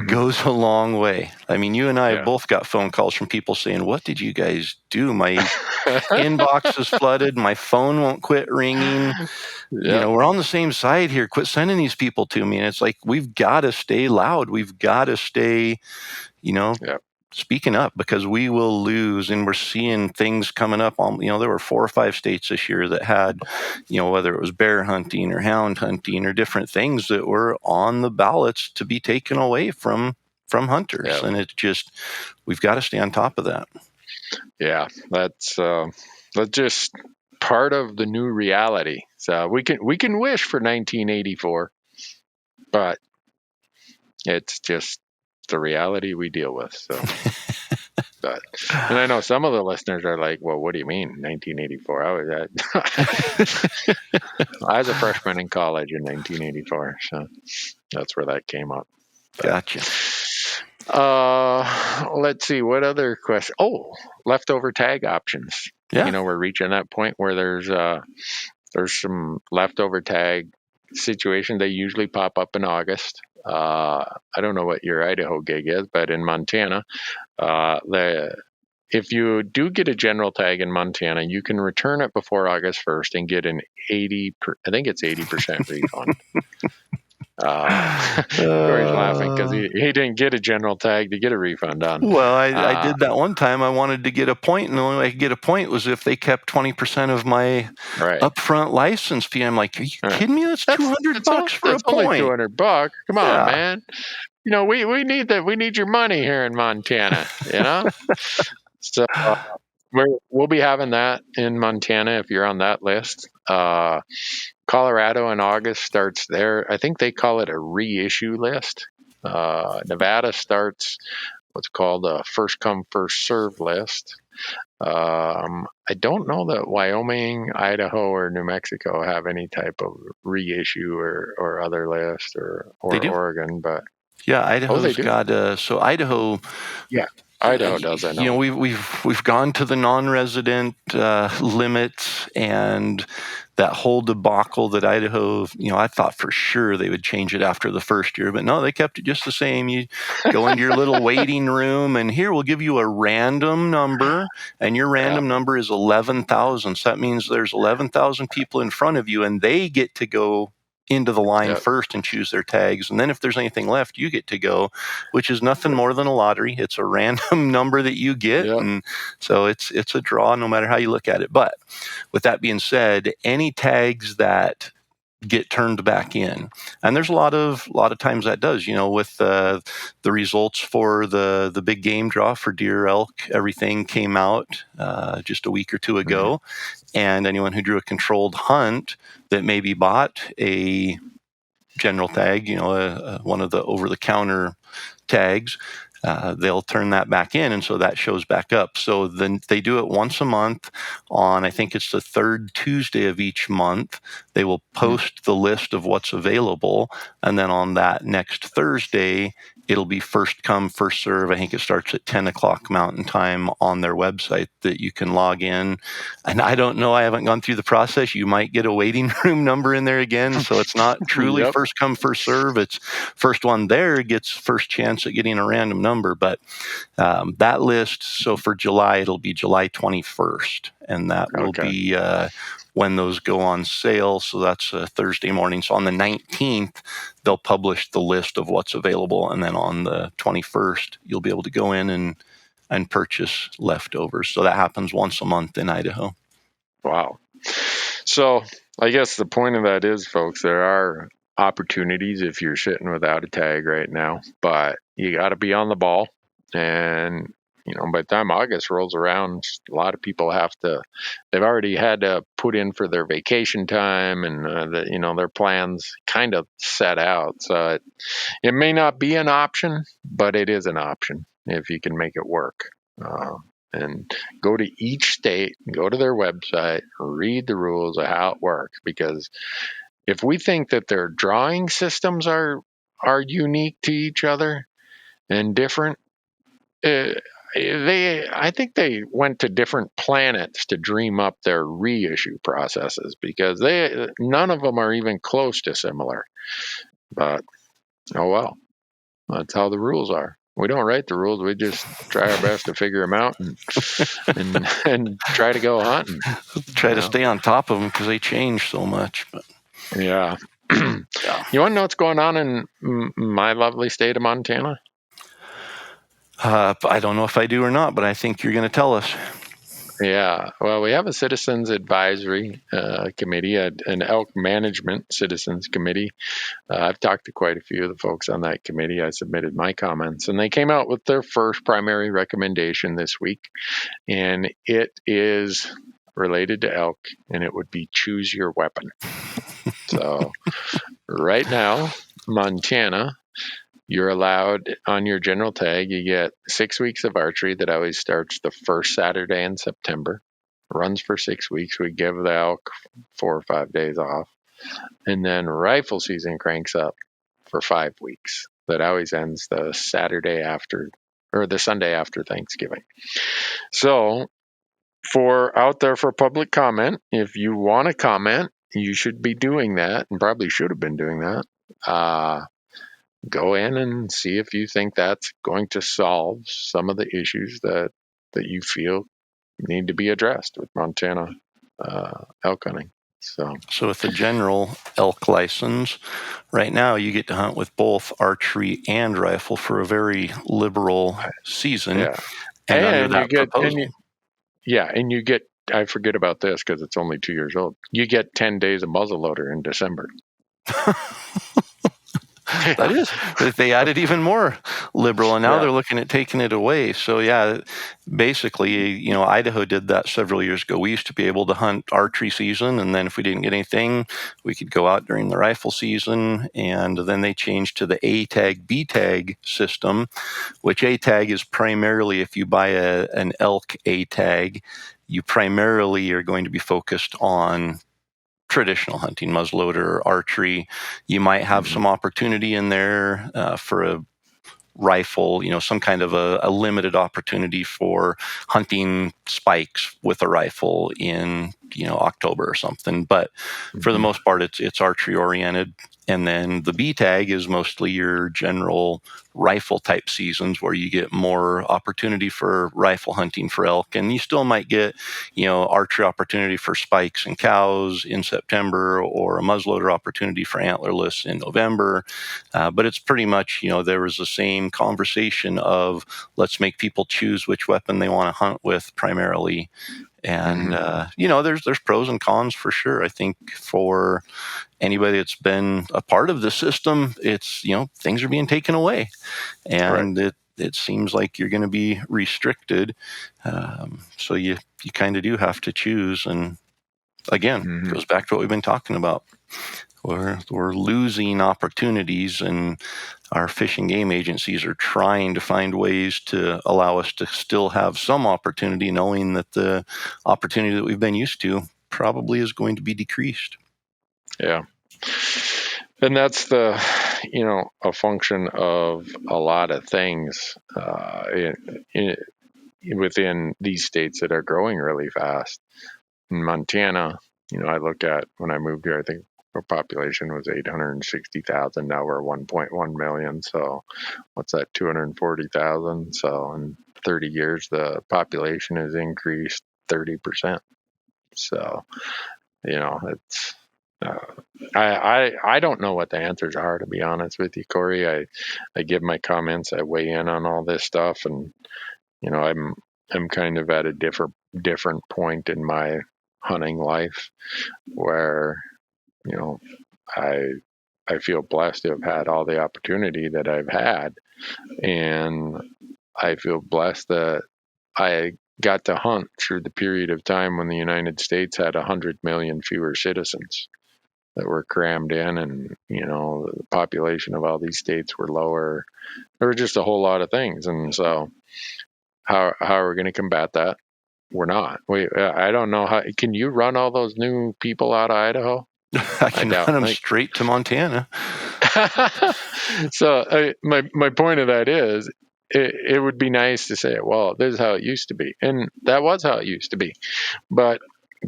goes a long way. I mean, you and I have both got phone calls from people saying, what did you guys do? My inbox is flooded. My phone won't quit ringing. We're on the same side here. Quit sending these people to me. And it's like, we've got to stay loud. We've got to stay, speaking up, because we will lose. And we're seeing things coming up on, there were 4 or 5 states this year that had, whether it was bear hunting or hound hunting or different things that were on the ballots to be taken away from hunters. Yeah. And it's just, we've got to stay on top of that. Yeah, that's just part of the new reality. So we can wish for 1984, but it's just the reality we deal with. So, and I know some of the listeners are like, "Well, what do you mean 1984?" I was a freshman in college in 1984, so that's where that came up. Gotcha. Let's see, what other question? Oh, leftover tag options. Yeah. We're reaching that point where there's some leftover tag situations. They usually pop up in August. I don't know what your Idaho gig is, but in Montana, if you do get a general tag in Montana, you can return it before August 1st and get an 80% refund. Corey's laughing because he didn't get a general tag to get a refund on. Well, I did that one time. I wanted to get a point, and the only way I could get a point was if they kept 20% of my upfront license fee. I'm like, are you kidding me? That's $200 for a point. Only $200. Come on, man. We need that. We need your money here in Montana. So we'll be having that in Montana if you're on that list. Colorado in August starts there. I think they call it a reissue list. Nevada starts what's called a first come, first serve list. I don't know that Wyoming, Idaho, or New Mexico have any type of reissue or other list, or They do. Oregon, but yeah, Idaho's do? got so Idaho. Yeah, Idaho does. I know. You know, we've gone to the non-resident limits, and that whole debacle that Idaho. You know, I thought for sure they would change it after the first year, but no, they kept it just the same. You go into your little waiting room, and here we'll give you a random number, and your random number is 11,000. So that means there's 11,000 people in front of you, and they get to go into the line first and choose their tags, and then if there's anything left, you get to go, which is nothing more than a lottery. It's a random number that you get, and so it's a draw no matter how you look at it. But with that being said, any tags that get turned back in, and there's a lot of times that does, you know, with the results for the big game draw for deer, elk, everything came out just a week or two ago, and anyone who drew a controlled hunt that maybe bought a general tag, you know, one of the over-the-counter tags, they'll turn that back in, and so that shows back up. So then they do it once a month on, I think it's the third Tuesday of each month. They will post the list of what's available, and then on that next Thursday, it'll be first come, first serve. I think it starts at 10 o'clock Mountain Time on their website that you can log in. And I don't know, I haven't gone through the process. You might get a waiting room number in there again. So it's not truly first come, first serve. It's first one there gets first chance at getting a random number. But that list, so for July, it'll be July 21st. And that will be when those go on sale. So that's Thursday morning. So on the 19th, they'll publish the list of what's available. And then on the 21st, you'll be able to go in and purchase leftovers. So that happens once a month in Idaho. Wow. So I guess the point of that is, folks, there are opportunities if you're sitting without a tag right now, but you got to be on the ball. And you know, by the time August rolls around, a lot of people they've already had to put in for their vacation time, and you know, their plans kind of set out. So it may not be an option, but it is an option if you can make it work. And go to each state, go to their website, read the rules of how it works. Because if we think that their drawing systems are unique to each other and different, I think they went to different planets to dream up their reissue processes, because none of them are even close to similar. But oh well, that's how the rules are. We don't write the rules; we just try our best to figure them out and try to go hunting. Try to stay on top of them because they change so much. But yeah. You want to know what's going on in my lovely state of Montana? I don't know if I do or not, but I think you're going to tell us. Yeah, well, we have a citizens advisory committee, an elk management citizens committee. I've talked to quite a few of the folks on that committee. I submitted my comments, and they came out with their first primary recommendation this week, and it is related to elk, and it would be choose your weapon. So right now, Montana, you're allowed on your general tag, you get 6 weeks of archery that always starts the first Saturday in September, runs for 6 weeks. We give the elk 4 or 5 days off. And then rifle season cranks up for 5 weeks. That always ends the Saturday after, or the Sunday after Thanksgiving. So out there for public comment, if you want to comment, you should be doing that, and probably should have been doing that. Go in and see if you think that's going to solve some of the issues that you feel need to be addressed with Montana elk hunting. So with the general elk license, right now you get to hunt with both archery and rifle for a very liberal season. Yeah. And under that proposal. And you get, I forget about this because it's only 2 years old, you get 10 days of muzzleloader in December. That is. They added even more liberal, and now Yeah. they're looking at taking it away. So yeah, basically, Idaho did that several years ago. We used to be able to hunt archery season, and then if we didn't get anything, we could go out during the rifle season. And then they changed to the A tag, B tag system, which A tag is primarily if you buy an elk A tag, you primarily are going to be focused on traditional hunting, muzzleloader, archery. You might have some opportunity in there for a rifle, some kind of a limited opportunity for hunting spikes with a rifle in, October or something. But for the most part, it's archery oriented. And then the B tag is mostly your general rifle type seasons where you get more opportunity for rifle hunting for elk. And you still might get, archery opportunity for spikes and cows in September, or a muzzleloader opportunity for antlerless in November. But it's pretty much, there was the same conversation of let's make people choose which weapon they want to hunt with primarily. And, there's pros and cons for sure. I think for anybody that's been a part of the system, it's, things are being taken away, and it seems like you're going to be restricted. So you kind of do have to choose. And again, it goes back to what we've been talking about. We're losing opportunities, and our fish and game agencies are trying to find ways to allow us to still have some opportunity, knowing that the opportunity that we've been used to probably is going to be decreased. Yeah. And that's a function of a lot of things within these states that are growing really fast. In Montana, I looked at when I moved here, I think our population was 860,000. Now we're 1.1 million. So what's that, 240,000? So in 30 years, the population has increased 30%. So, it's, I don't know what the answers are, to be honest with you, Corey. I give my comments, I weigh in on all this stuff, and, I'm kind of at a different point in my hunting life where, I feel blessed to have had all the opportunity that I've had, and I feel blessed that I got to hunt through the period of time when the United States had 100 million fewer citizens that were crammed in, and the population of all these states were lower. There were just a whole lot of things, and so how are we going to combat that? We're not. I don't know how. Can you run all those new people out of Idaho? I can run them straight to Montana. So my point of that is, it would be nice to say, well, this is how it used to be, and that was how it used to be. But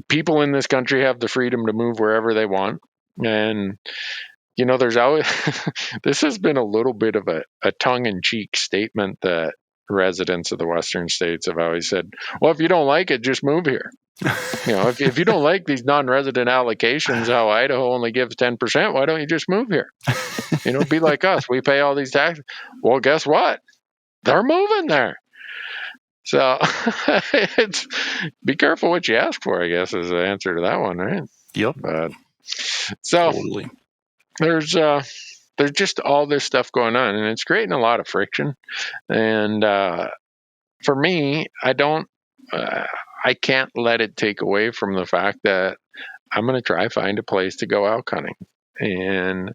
people in this country have the freedom to move wherever they want, and there's always this has been a little bit of a tongue-in-cheek statement that residents of the western states have always said, well, if you don't like it, just move here. If you don't like these non-resident allocations, how Idaho only gives 10%, why don't you just move here? Be like us. We pay all these taxes. Well, guess what? They're moving there. So it's be careful what you ask for, I guess, is the answer to that one, right? Yep. So totally. There's just all this stuff going on, and it's creating a lot of friction. And for me, I can't let it take away from the fact that I'm going to try find a place to go elk hunting. And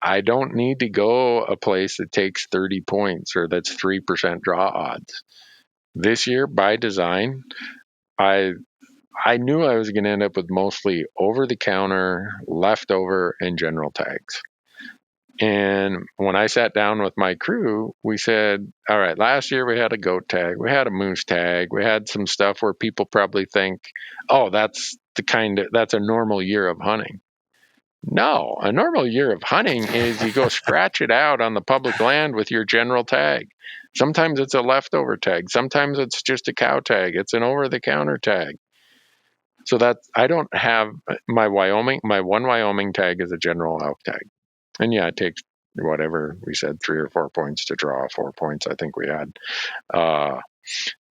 I don't need to go a place that takes 30 points or that's 3% draw odds. This year, by design, I knew I was going to end up with mostly over-the-counter, leftover, and general tags. And when I sat down with my crew, we said, all right, last year we had a goat tag, we had a moose tag, we had some stuff where people probably think, oh, that's a normal year of hunting. No, a normal year of hunting is you go scratch it out on the public land with your general tag. Sometimes it's a leftover tag. Sometimes it's just a cow tag. It's an over-the-counter tag. So that I don't have my one Wyoming tag is a general elk tag. And yeah, it takes whatever we said, 3 or 4 points to draw, 4 points I think we had.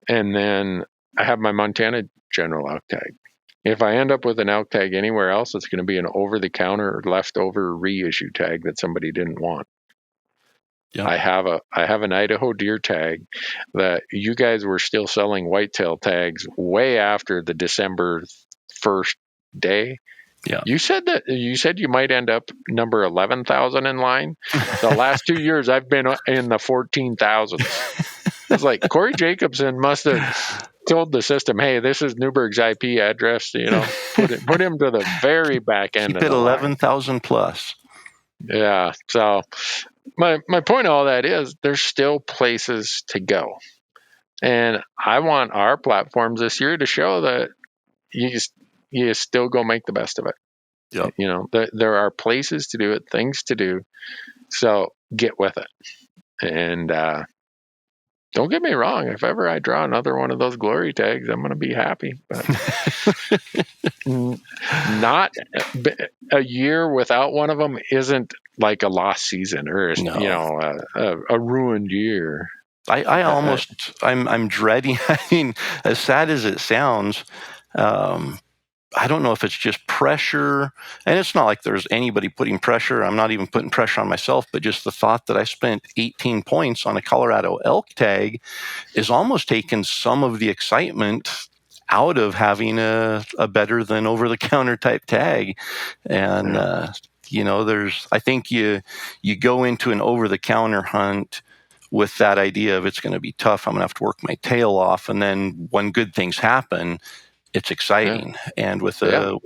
And then I have my Montana general elk tag. If I end up with an elk tag anywhere else, it's going to be an over-the-counter leftover reissue tag that somebody didn't want. Yeah. I have an Idaho deer tag that you guys were still selling whitetail tags way after the December 1st day. Yeah. You said you might end up number 11,000 in line. The last 2 years I've been in the 14,000s. It's like Corey Jacobson must have told the system, "Hey, this is Newberg's IP address. Put him to the very back end Keep of it the line." 11,000 plus. Yeah. So my point of all that is there's still places to go, and I want our platforms this year to show that you still go make the best of it. Yep. There are places to do it, things to do. So get with it. And don't get me wrong. If ever I draw another one of those glory tags, I'm going to be happy. But not a year without one of them isn't like a lost season or a ruined year. I'm dreading. I mean, as sad as it sounds, I don't know if it's just pressure, and it's not like there's anybody putting pressure. I'm not even putting pressure on myself, but just the thought that I spent 18 points on a Colorado elk tag is almost taking some of the excitement out of having a better than over-the-counter type tag. And, I think you go into an over-the-counter hunt with that idea of it's going to be tough. I'm going to have to work my tail off. And then when good things happen, it's exciting. Yeah. And with a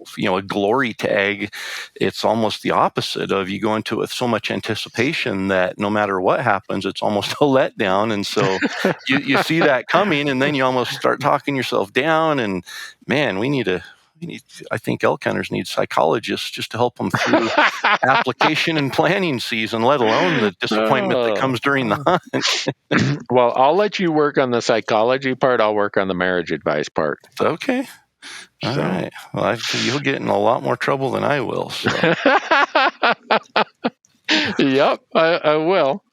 glory tag, it's almost the opposite of you go into it with so much anticipation that no matter what happens, it's almost a letdown. And so you see that coming, and then you almost start talking yourself down. And man, I think elk hunters need psychologists just to help them through application and planning season, let alone the disappointment that comes during the hunt. Well, I'll let you work on the psychology part. I'll work on the marriage advice part. Okay. All right. Well, you'll get in a lot more trouble than I will. So. Yep, I will.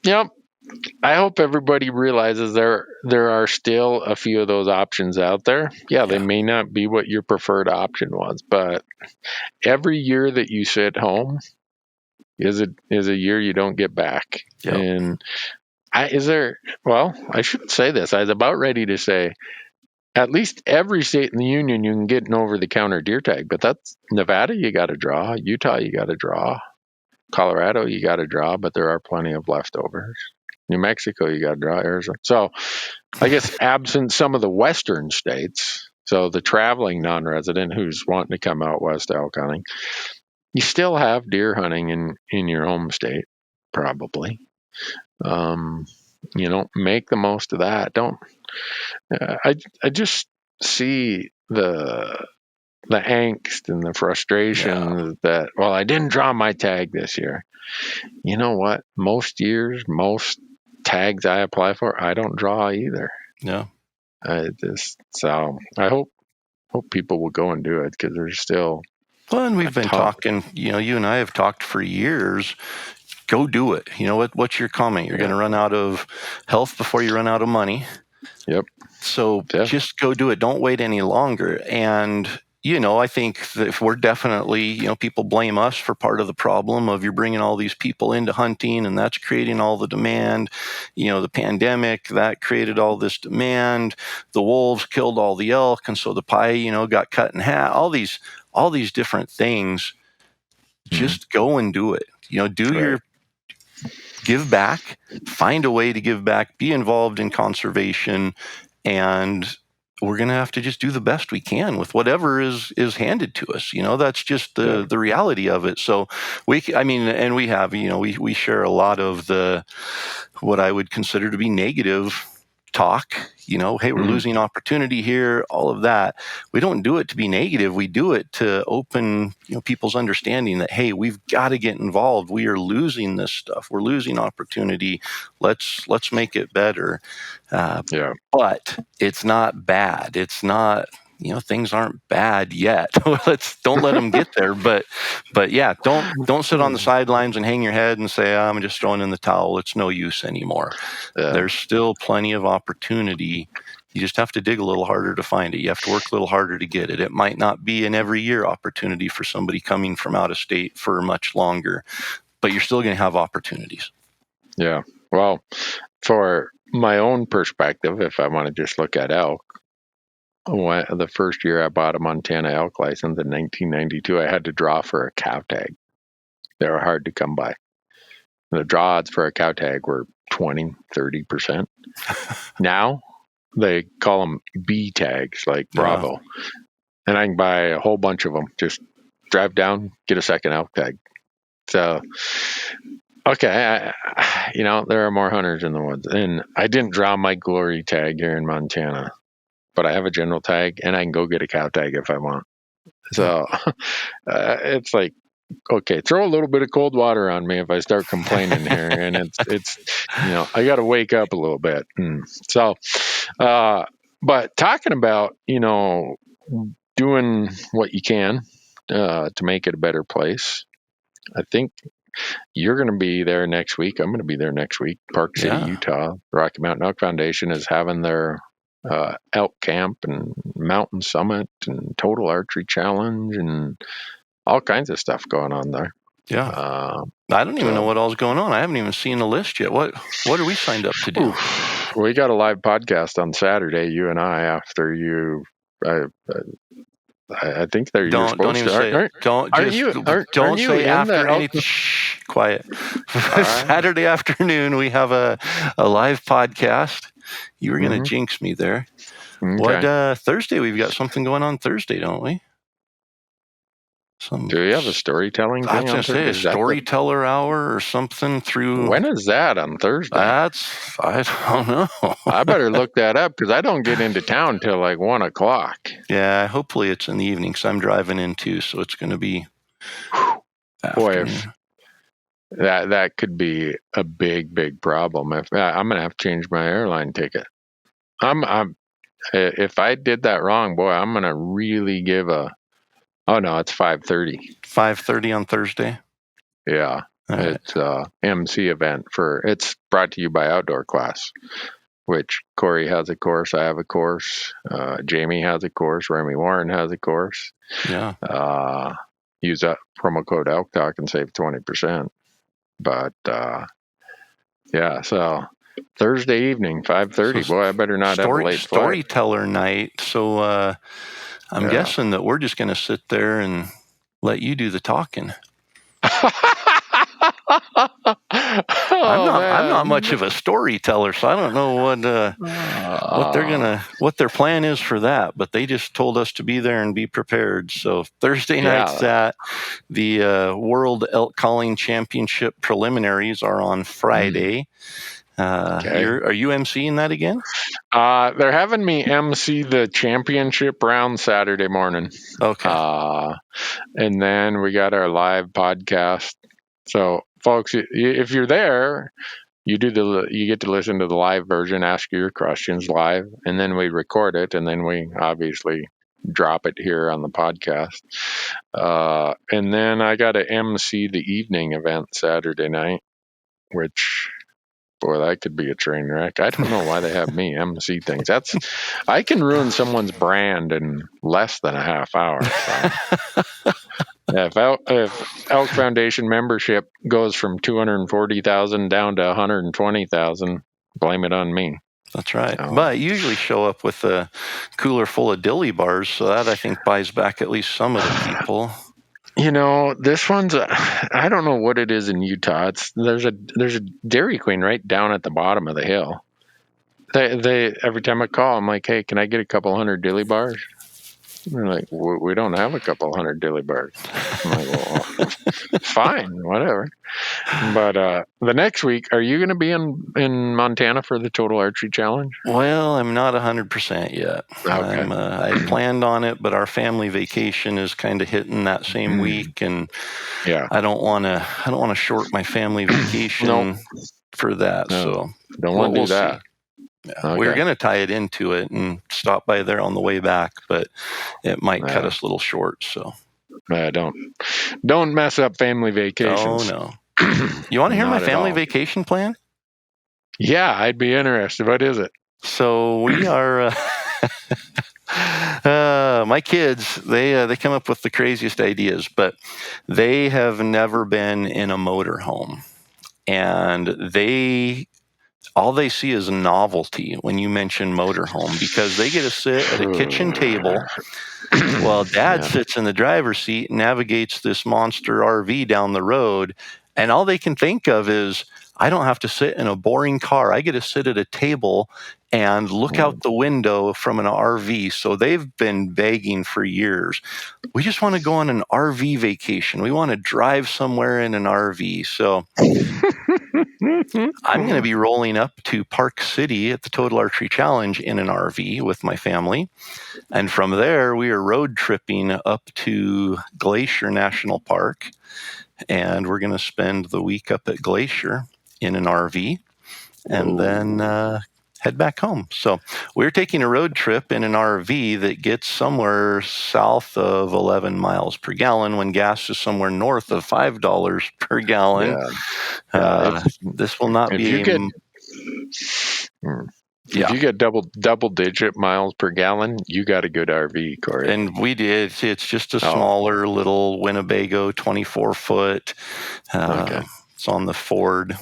Yep. I hope everybody realizes there are still a few of those options out there. Yeah, they may not be what your preferred option was, but every year that you sit home is a year you don't get back. Yep. And I shouldn't say this. I was about ready to say at least every state in the union you can get an over-the-counter deer tag, but that's Nevada you got to draw, Utah you got to draw, Colorado you got to draw, but there are plenty of leftovers. New Mexico, you got to draw, Arizona. So I guess absent some of the western states, so the traveling non-resident who's wanting to come out west elk hunting, you still have deer hunting in your home state, probably. Make the most of that. I just see the angst and the frustration that, well, I didn't draw my tag this year. You know what? Most years, most tags I apply for, I don't draw either. Yeah. So I hope people will go and do it because there's still. Well, and we've been talking, you and I have talked for years. Go do it. You know what's your comment? You're going to run out of health before you run out of money. Yep. So just go do it. Don't wait any longer. And I think that if we're definitely, people blame us for part of the problem of you're bringing all these people into hunting and that's creating all the demand. The pandemic, that created all this demand. The wolves killed all the elk. And so the pie, got cut in half. All these different things. Just go and do it. Give back, find a way to give back, be involved in conservation, and we're going to have to just do the best we can with whatever is handed to us. That's just the reality of it. So we have, we share a lot of what I would consider to be negative talk, hey, we're losing opportunity here, all of that. We don't do it to be negative. We do it to open, people's understanding that, hey, we've got to get involved. We are losing this stuff. We're losing opportunity. Let's make it better. But it's not bad. It's not, things aren't bad yet. Don't let them get there. But yeah, don't sit on the sidelines and hang your head and say, I'm just throwing in the towel. It's no use anymore. There's still plenty of opportunity You just have to dig a little harder to find it. You have to work a little harder to get it. It might not be an every year opportunity for somebody coming from out of state for much longer, but you're still going to have opportunities. Yeah. Well, for my own perspective, if I want to just look at elk, the first year I bought a Montana elk license in 1992, I had to draw for a cow tag. They were hard to come by. The draw odds for a cow tag were 20, 30%. Now they call them B tags, like Bravo. And I can buy a whole bunch of them. Just drive down, get a second elk tag. So, okay, there are more hunters in the woods. And I didn't draw my glory tag here in Montana, but I have a general tag, and I can go get a cow tag if I want. So it's like, okay, throw a little bit of cold water on me if I start complaining here. And it's I got to wake up a little bit. So, but talking about, doing what you can to make it a better place. I think you're going to be there next week. I'm going to be there next week. Park City, Utah. Rocky Mountain Elk Foundation is having their elk camp and mountain summit and total archery challenge and all kinds of stuff going on there. Yeah. I don't even know what all's going on. I haven't even seen the list yet. What are we signed up to do? We got a live podcast on Saturday, you and I, after you. I think that you're supposed to. Don't say after any. Shh, quiet. Saturday afternoon, we have a live podcast. You were going to jinx me there. Okay. What Thursday? We've got something going on Thursday, don't we? Do you have a storytelling thing? I was going to say a storyteller hour or something through. When is that on Thursday? I don't know. I better look that up because I don't get into town till like 1 o'clock. Yeah, hopefully it's in the evening because I'm driving in too, so it's going to be. Boy, that could be a big problem. If I'm going to have to change my airline ticket. If I did that wrong, boy, I'm going to really give a. Oh no, it's 5:30. 5:30 on Thursday. Yeah, it's MC event it's brought to you by Outdoor Class, which Corey has a course, I have a course, Jamie has a course, Remy Warren has a course. Yeah. Use that promo code Elk Talk and save 20%. But yeah, so Thursday evening, 5:30. Boy, I better not have a late flight. Storyteller night. So. I'm guessing that we're just going to sit there and let you do the talking. I'm not much of a storyteller, so I don't know what their plan is for that. But they just told us to be there and be prepared. So Thursday night's at the World Elk Calling Championship preliminaries are on Friday. Okay. Are you emceeing that again? They're having me MC the championship round Saturday morning. Okay. And then we got our live podcast. So, folks, if you're there, you get to listen to the live version, ask your questions live, and then we record it, and then we obviously drop it here on the podcast. And then I got to MC the evening event Saturday night, which. Boy, that could be a train wreck. I don't know why they have me MC things. I can ruin someone's brand in less than a half hour. So. If Elk Foundation membership goes from 240,000 down to 120,000, blame it on me. That's right. So. But you usually show up with a cooler full of dilly bars, so that I think buys back at least some of the people. This one's I don't know what it is in Utah. There's a Dairy Queen right down at the bottom of the hill. They every time I call, I'm like, hey, can I get a couple hundred dilly bars? And they're like, we don't have a couple hundred dilly bars. I'm like, well, fine, whatever. But the next week, are you going to be in Montana for the Total Archery Challenge? Well, I'm not 100% yet. Okay. I planned on it, but our family vacation is kind of hitting that same week, and I don't want to short my family vacation for that. No, so don't want to do that. Yeah. Okay. We were going to tie it into it and stop by there on the way back, but it might cut us a little short. So don't mess up family vacations. Oh no. You want to hear my family vacation plan? Yeah, I'd be interested. What is it? So we are. My kids, they come up with the craziest ideas, but they have never been in a motorhome, and all they see is novelty when you mention motorhome, because they get to sit at a kitchen table while Dad sits in the driver's seat and navigates this monster RV down the road, and all they can think of is, I don't have to sit in a boring car. I get to sit at a table and look out the window from an RV. So they've been begging for years. We just want to go on an RV vacation. We want to drive somewhere in an RV. So I'm going to be rolling up to Park City at the Total Archery Challenge in an RV with my family. And from there, we are road tripping up to Glacier National Park. And we're going to spend the week up at Glacier in an RV and then head back home. So we're taking a road trip in an RV that gets somewhere south of 11 miles per gallon when gas is somewhere north of $5 per gallon. This will not be If you get double digit miles per gallon, you got a good RV, Corey. And we did. It's just a smaller little Winnebago 24-foot. It's on the Ford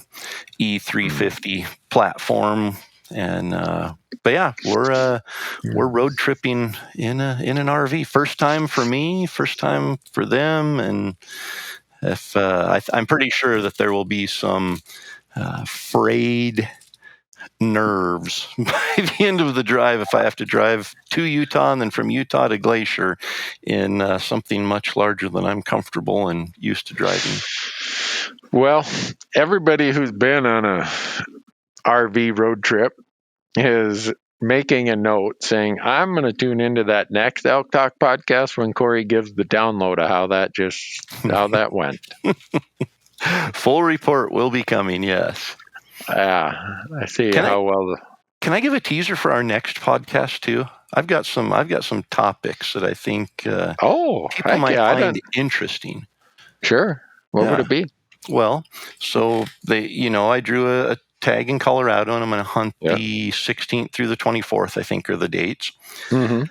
E350 platform. And but yeah, we're road tripping in an RV. First time for me, first time for them, and if I'm pretty sure that there will be some frayed nerves by the end of the drive if I have to drive to Utah and then from Utah to Glacier in something much larger than I'm comfortable and used to driving. Well, everybody who's been on a RV road trip is making a note saying, I'm going to tune into that next Elk Talk podcast when Corey gives the download of how that went. Full report will be coming, yes. I see how well. Can I give a teaser for our next podcast too? I've got some topics that I think people might find interesting. Sure. What would it be? Well, so I drew a tag in Colorado, and I'm going to hunt the 16th through the 24th, I think, are the dates. Mm-hmm.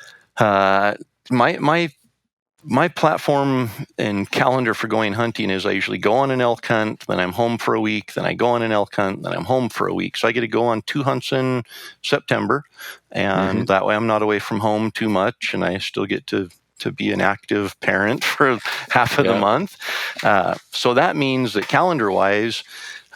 My platform and calendar for going hunting is I usually go on an elk hunt, then I'm home for a week, then I go on an elk hunt, then I'm home for a week. So I get to go on 2 hunts in September, and that way I'm not away from home too much, and I still get to be an active parent for half of the month. So that means that calendar-wise,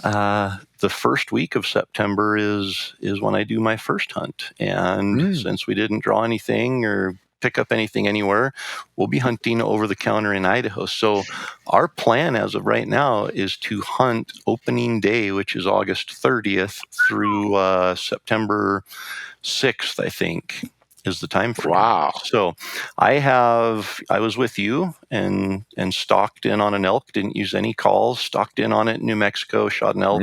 the first week of September is when I do my first hunt. And since we didn't draw anything or pick up anything anywhere, we'll be hunting over the counter in Idaho. So our plan as of right now is to hunt opening day, which is August 30th through September 6th, I think, is the time frame. Wow. So I was with you and stalked in on an elk, didn't use any calls, stalked in on it in New Mexico, shot an elk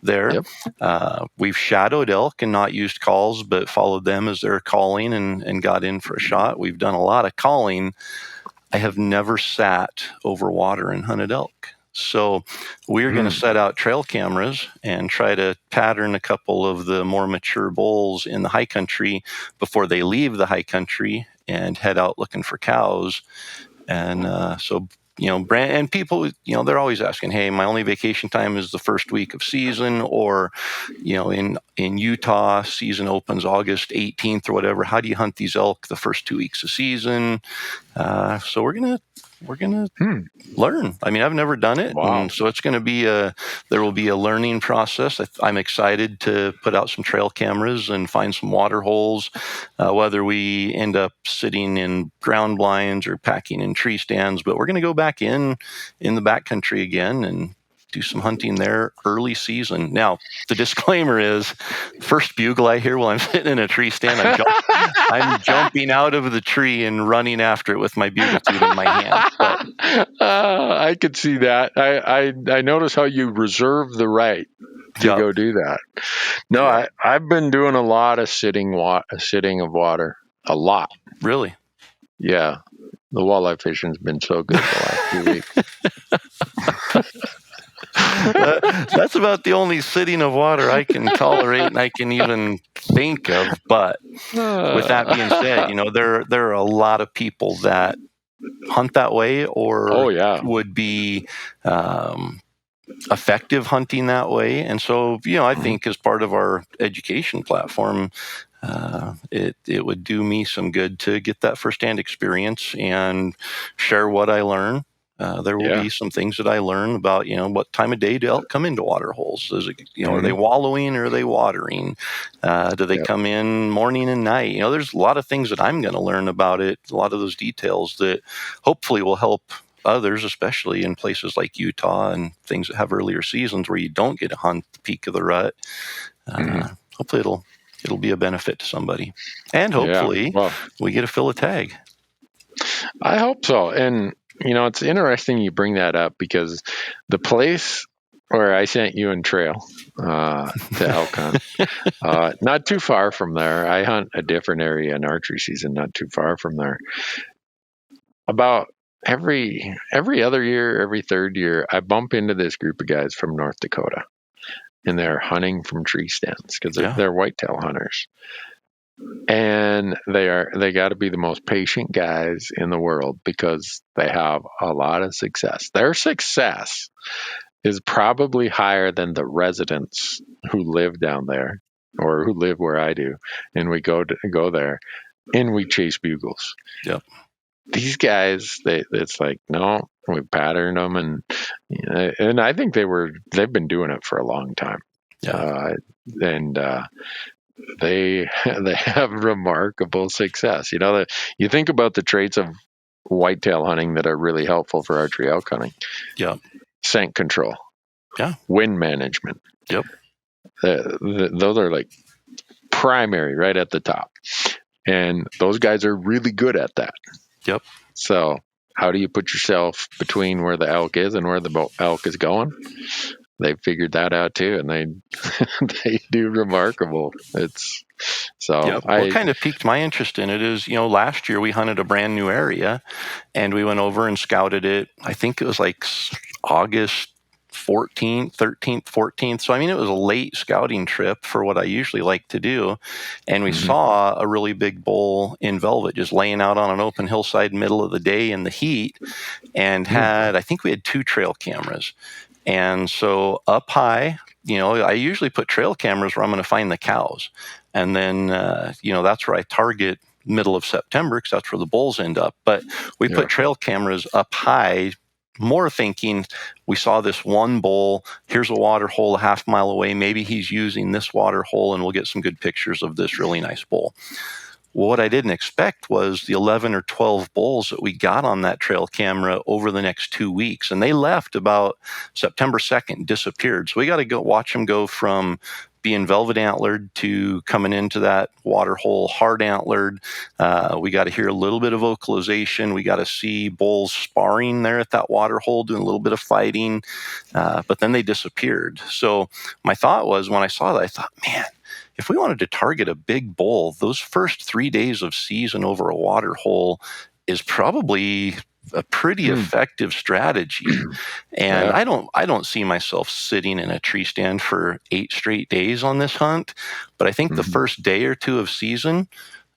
there. Yep. We've shadowed elk and not used calls, but followed them as they're calling and got in for a shot. We've done a lot of calling. I have never sat over water and hunted elk. So we're going to set out trail cameras and try to pattern a couple of the more mature bulls in the high country before they leave the high country and head out looking for cows. And and people, they're always asking, hey, my only vacation time is the first week of season, or, in Utah, season opens August 18th or whatever. How do you hunt these elk the first 2 weeks of season? So we're going to learn. I mean, I've never done it. Wow. And so it's going to be there will be a learning process. I'm excited to put out some trail cameras and find some water holes, whether we end up sitting in ground blinds or packing in tree stands, but we're going to go back in the backcountry again and do some hunting there early season. Now, the disclaimer is, first bugle I hear while I'm sitting in a tree stand, I'm jumping out of the tree and running after it with my bugle tube in my hand. I could see that. I notice how you reserve the right to go do that. No, I've been doing a lot of sitting of water. A lot. Really? Yeah. The walleye fishing's been so good the last few weeks. That's about the only sitting of water I can tolerate and I can even think of. But with that being said, there are a lot of people that hunt that way or would be effective hunting that way. And so, I think as part of our education platform, it would do me some good to get that firsthand experience and share what I learn. There will be some things that I learn about, what time of day do elk come into water holes? Is it, are they wallowing or are they watering? Do they come in morning and night? There's a lot of things that I'm going to learn about it. A lot of those details that hopefully will help others, especially in places like Utah and things that have earlier seasons where you don't get to hunt the peak of the rut. Hopefully it'll be a benefit to somebody, and hopefully we get to fill a tag. I hope so. And it's interesting you bring that up, because the place where I sent you and trail to elk hunt, not too far from there, I hunt a different area in archery season, not too far from there. About every other year, every third year, I bump into this group of guys from North Dakota, and they're hunting from tree stands because they're whitetail hunters. And they got to be the most patient guys in the world, because they have a lot of success. Their success is probably higher than the residents who live down there or who live where I do. And we go there and we chase bugles. Yep. These guys, it's like, no, we patterned them, and I think they've been doing it for a long time. Yeah. They have remarkable success. You think about the traits of whitetail hunting that are really helpful for archery elk hunting. Yeah. Scent control. Yeah. Wind management. Yep. Those are like primary right at the top. And those guys are really good at that. Yep. So how do you put yourself between where the elk is and where the elk is going? They figured that out too, and they do remarkable. What kind of piqued my interest in it is, last year we hunted a brand new area, and we went over and scouted it. I think it was like August 14th, 13th, 14th. So, it was a late scouting trip for what I usually like to do. And we saw a really big bull in velvet just laying out on an open hillside middle of the day in the heat, and I think we had 2 trail cameras. And so up high, I usually put trail cameras where I'm going to find the cows. And then, that's where I target middle of September, because that's where the bulls end up. But we put trail cameras up high, more thinking we saw this one bull, here's a water hole a half mile away, maybe he's using this water hole and we'll get some good pictures of this really nice bull. Well, what I didn't expect was the 11 or 12 bulls that we got on that trail camera over the next 2 weeks. And they left about September 2nd, disappeared. So we got to go watch them go from being velvet antlered to coming into that water hole hard antlered. We got to hear a little bit of vocalization. We got to see bulls sparring there at that water hole, doing a little bit of fighting. But then they disappeared. So my thought was, when I saw that, I thought, man, if we wanted to target a big bull, those first 3 days of season over a water hole is probably a pretty effective strategy. And I don't see myself sitting in a tree stand for 8 straight days on this hunt. But I think the first day or 2 of season,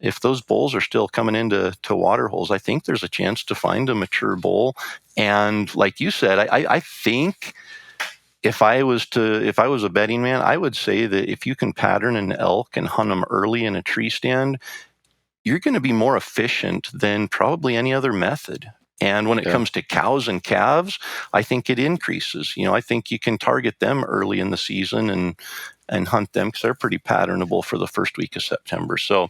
if those bulls are still coming into water holes, I think there's a chance to find a mature bull. And like you said, I think if I was a betting man, I would say that if you can pattern an elk and hunt them early in a tree stand, you're going to be more efficient than probably any other method. And when it comes to cows and calves, I think it increases. I think you can target them early in the season and hunt them, because they're pretty patternable for the first week of September. So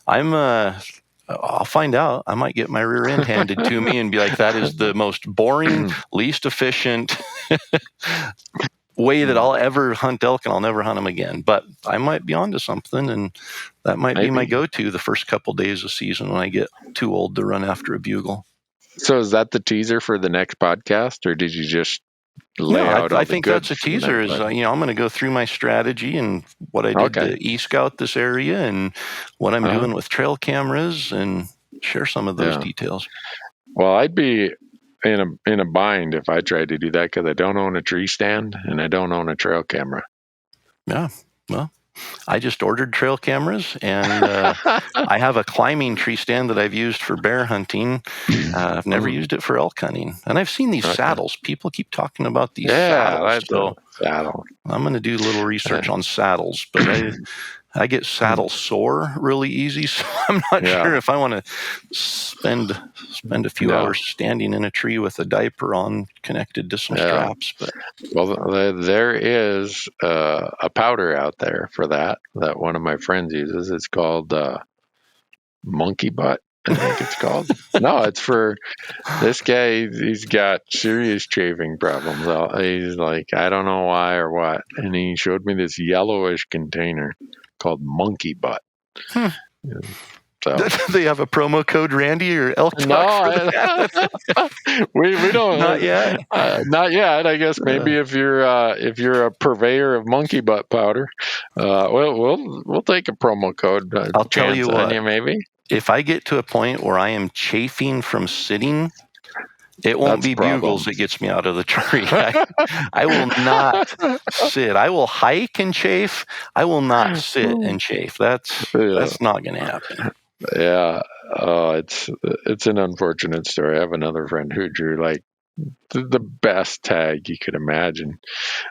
I'll find out. I might get my rear end handed to me and be like, that is the most boring, least efficient way that I'll ever hunt elk, and I'll never hunt them again. But I might be onto something, and that might be my go-to the first couple days of season when I get too old to run after a bugle. So is that the teaser for the next podcast, or did you just lay out? I think that's a teaser. Is I'm going to go through my strategy and what I did to e-scout this area and what I'm doing with trail cameras, and share some of those details. Well, I'd be in a bind if I tried to do that because I don't own a tree stand and I don't own a trail camera. Yeah. Well, I just ordered trail cameras, and I have a climbing tree stand that I've used for bear hunting. I've never used it for elk hunting. And I've seen these saddles. People keep talking about these saddles. So saddle. I'm going to do a little research on saddles, but I get saddle sore really easy, so I'm not sure if I want to spend a few hours standing in a tree with a diaper on connected to some straps. But there is a powder out there for that one of my friends uses. It's called monkey butt, I think it's called. No, it's for this guy. He's got serious chafing problems. He's like, I don't know why or what, and he showed me this yellowish container called monkey butt. So they have a promo code, Randy, or Elk Talk? No, we don't. Not yet. Not yet. I guess maybe if you're a purveyor of monkey butt powder, we'll take a promo code. I'll tell you what. Maybe if I get to a point where I am chafing from sitting, it won't be bugles that gets me out of the tree. I will not sit. I will hike and chafe. I will not sit and chafe. That's not going to happen. Yeah. It's an unfortunate story. I have another friend who drew like the best tag you could imagine.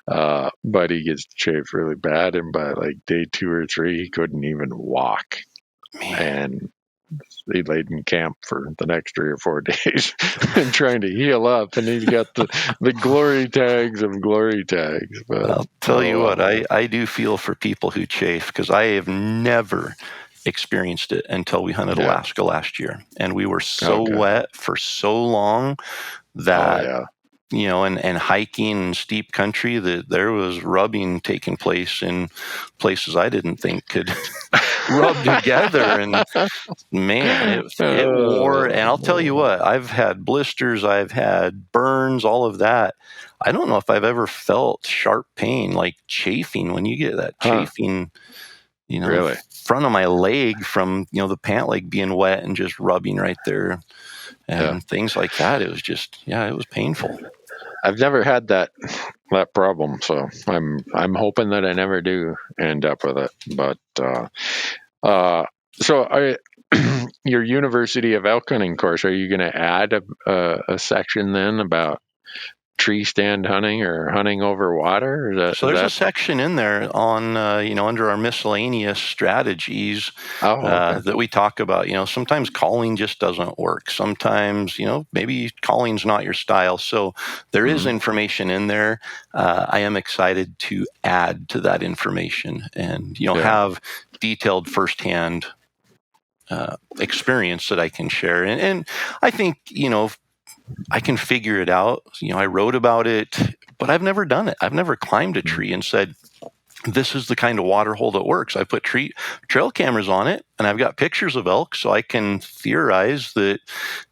But he gets chafed really bad. And by like day 2 or 3, he couldn't even walk. Man. And he laid in camp for the next 3 or 4 days and trying to heal up, and he's got the glory tags of glory tags. But I'll tell you what, I do feel for people who chafe, because I have never experienced it until we hunted Alaska last year, and we were so wet for so long that and hiking in steep country, that there was rubbing taking place in places I didn't think could rub together. And man, it wore. And I'll tell you what, I've had blisters, I've had burns, all of that. I don't know if I've ever felt sharp pain like chafing. When you get that chafing, really? Front of my leg from the pant leg being wet and just rubbing right there, and things like that. It was just it was painful. I've never had that problem, so I'm hoping that I never do end up with it. But so your University of Elk Hunting course, are you going to add a section then about tree stand hunting or hunting over water? So there's a section in there on under our miscellaneous strategies that we talk about. Sometimes calling just doesn't work. Sometimes maybe calling's not your style. So there is information in there. I am excited to add to that information and have detailed firsthand experience that I can share. And I think I can figure it out. I wrote about it, but I've never done it. I've never climbed a tree and said, this is the kind of water hole that works. I put trail cameras on it, and I've got pictures of elk, so I can theorize that,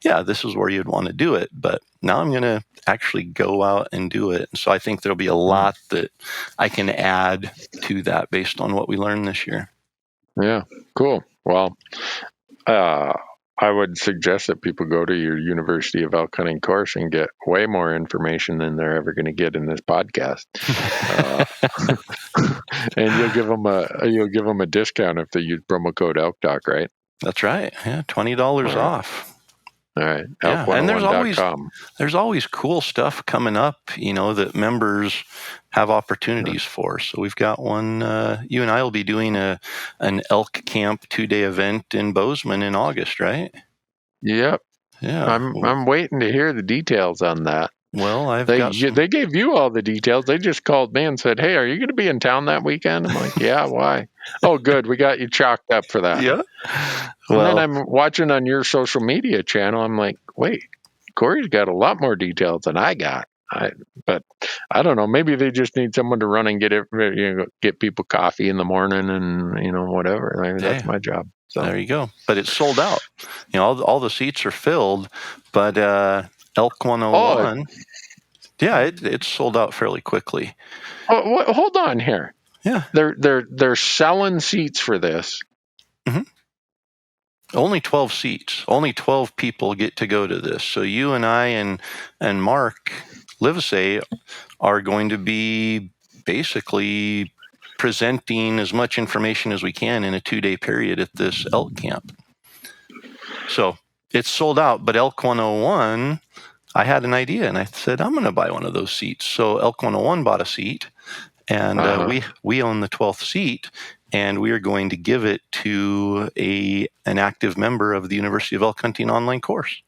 this is where you'd want to do it. But now I'm going to actually go out and do it. So I think there'll be a lot that I can add to that based on what we learned this year. Yeah, cool. Well, I would suggest that people go to your University of Elk Hunting course and get way more information than they're ever going to get in this podcast. And you'll give them a discount if they use promo code Elk Talk, right? That's right. Yeah, $20 off. All right. And there's always cool stuff coming up, that members have opportunities for. So we've got one. You and I will be doing an elk camp 2-day event in Bozeman in August, right? Yep. Yeah. I'm waiting to hear the details on that. Well, they gave you all the details. They just called me and said, "Hey, are you going to be in town that weekend?" I'm like, "Yeah, why?" "Oh, good. We got you chalked up for that." Yeah. Well, and then I'm watching on your social media channel. I'm like, wait, Corey's got a lot more details than I got. But I don't know. Maybe they just need someone to run and get people coffee in the morning and whatever. I mean, that's my job. So there you go. But it's sold out. All the seats are filled. But Elk 101, it's sold out fairly quickly. Oh, hold on here. Yeah, they're selling seats for this. Mm-hmm. Only 12 seats. Only 12 people get to go to this. So you and I and Mark Livesey are going to be basically presenting as much information as we can in a 2-day period at this elk camp. So it's sold out, but Elk 101, I had an idea and I said, I'm going to buy one of those seats. So Elk 101 bought a seat, and we own the 12th seat, and we are going to give it to an active member of the University of Elk Hunting online course.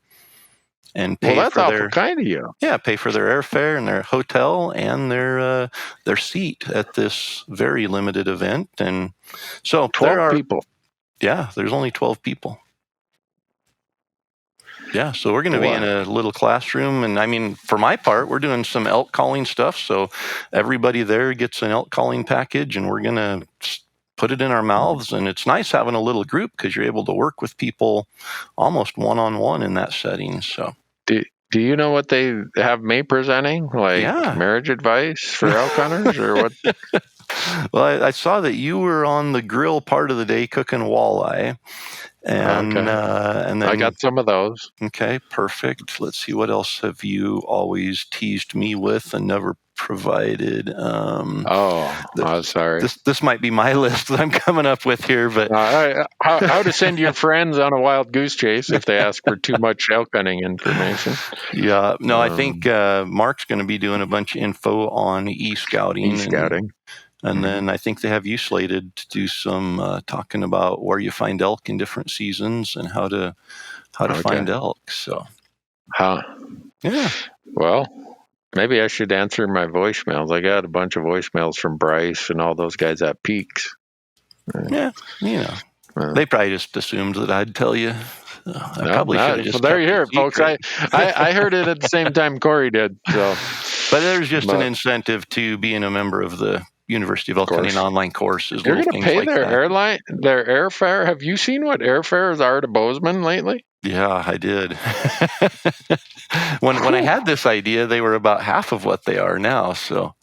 And pay that's for awful kind of you. Yeah, pay for their airfare and their hotel and their seat at this very limited event. And so 12 people. Yeah, there's only 12 people. Yeah, so we're going to be in a little classroom. And I mean, for my part, we're doing some elk calling stuff. So everybody there gets an elk calling package, and we're going to put it in our mouths. And it's nice having a little group because you're able to work with people almost one-on-one in that setting. So do you know what they have me presenting? Like marriage advice for elk hunters or what? Well, I saw that you were on the grill part of the day cooking walleye. And then I got some of those. Okay, perfect. Let's see, what else have you always teased me with and never provided? Sorry. This might be my list that I'm coming up with here, but how to send your friends on a wild goose chase if they ask for too much elk hunting information. Yeah, no, I think Mark's going to be doing a bunch of info on e-scouting. And then I think they have you slated to do some talking about where you find elk in different seasons and how to find elk. So, yeah. Well, maybe I should answer my voicemails. I got a bunch of voicemails from Bryce and all those guys at Peaks. Yeah, they probably just assumed that I'd tell you. I probably should have just. Well, there you hear it, folks. I heard it at the same time Corey did. So, but there's just an incentive to being a member of the University of Elk Hunting online courses. You're going to pay their airfare. Have you seen what airfares are to Bozeman lately? Yeah, I did. when I had this idea, they were about half of what they are now. So,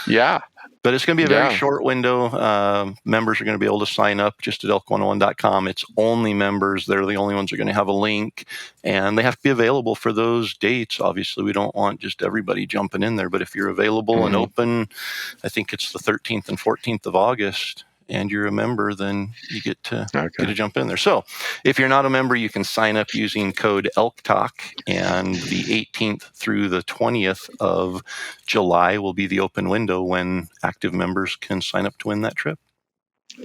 yeah. But it's going to be a very short window. Members are going to be able to sign up just at elk101.com. It's only members. They're the only ones who are going to have a link, and they have to be available for those dates. Obviously, we don't want just everybody jumping in there, but if you're available and open, I think it's the 13th and 14th of August, and you're a member, then you get to jump in there. So if you're not a member, you can sign up using code Elk Talk, and the 18th through the 20th of July will be the open window when active members can sign up to win that trip.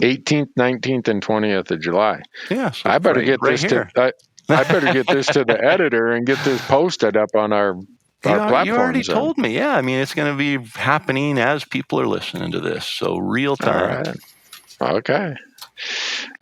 18th, 19th, and 20th of July. Yeah, so I better get this to I better get this to the editor and get this posted up on our platforms. You already told me. Yeah, I mean, it's going to be happening as people are listening to this, so real time. All right. Okay.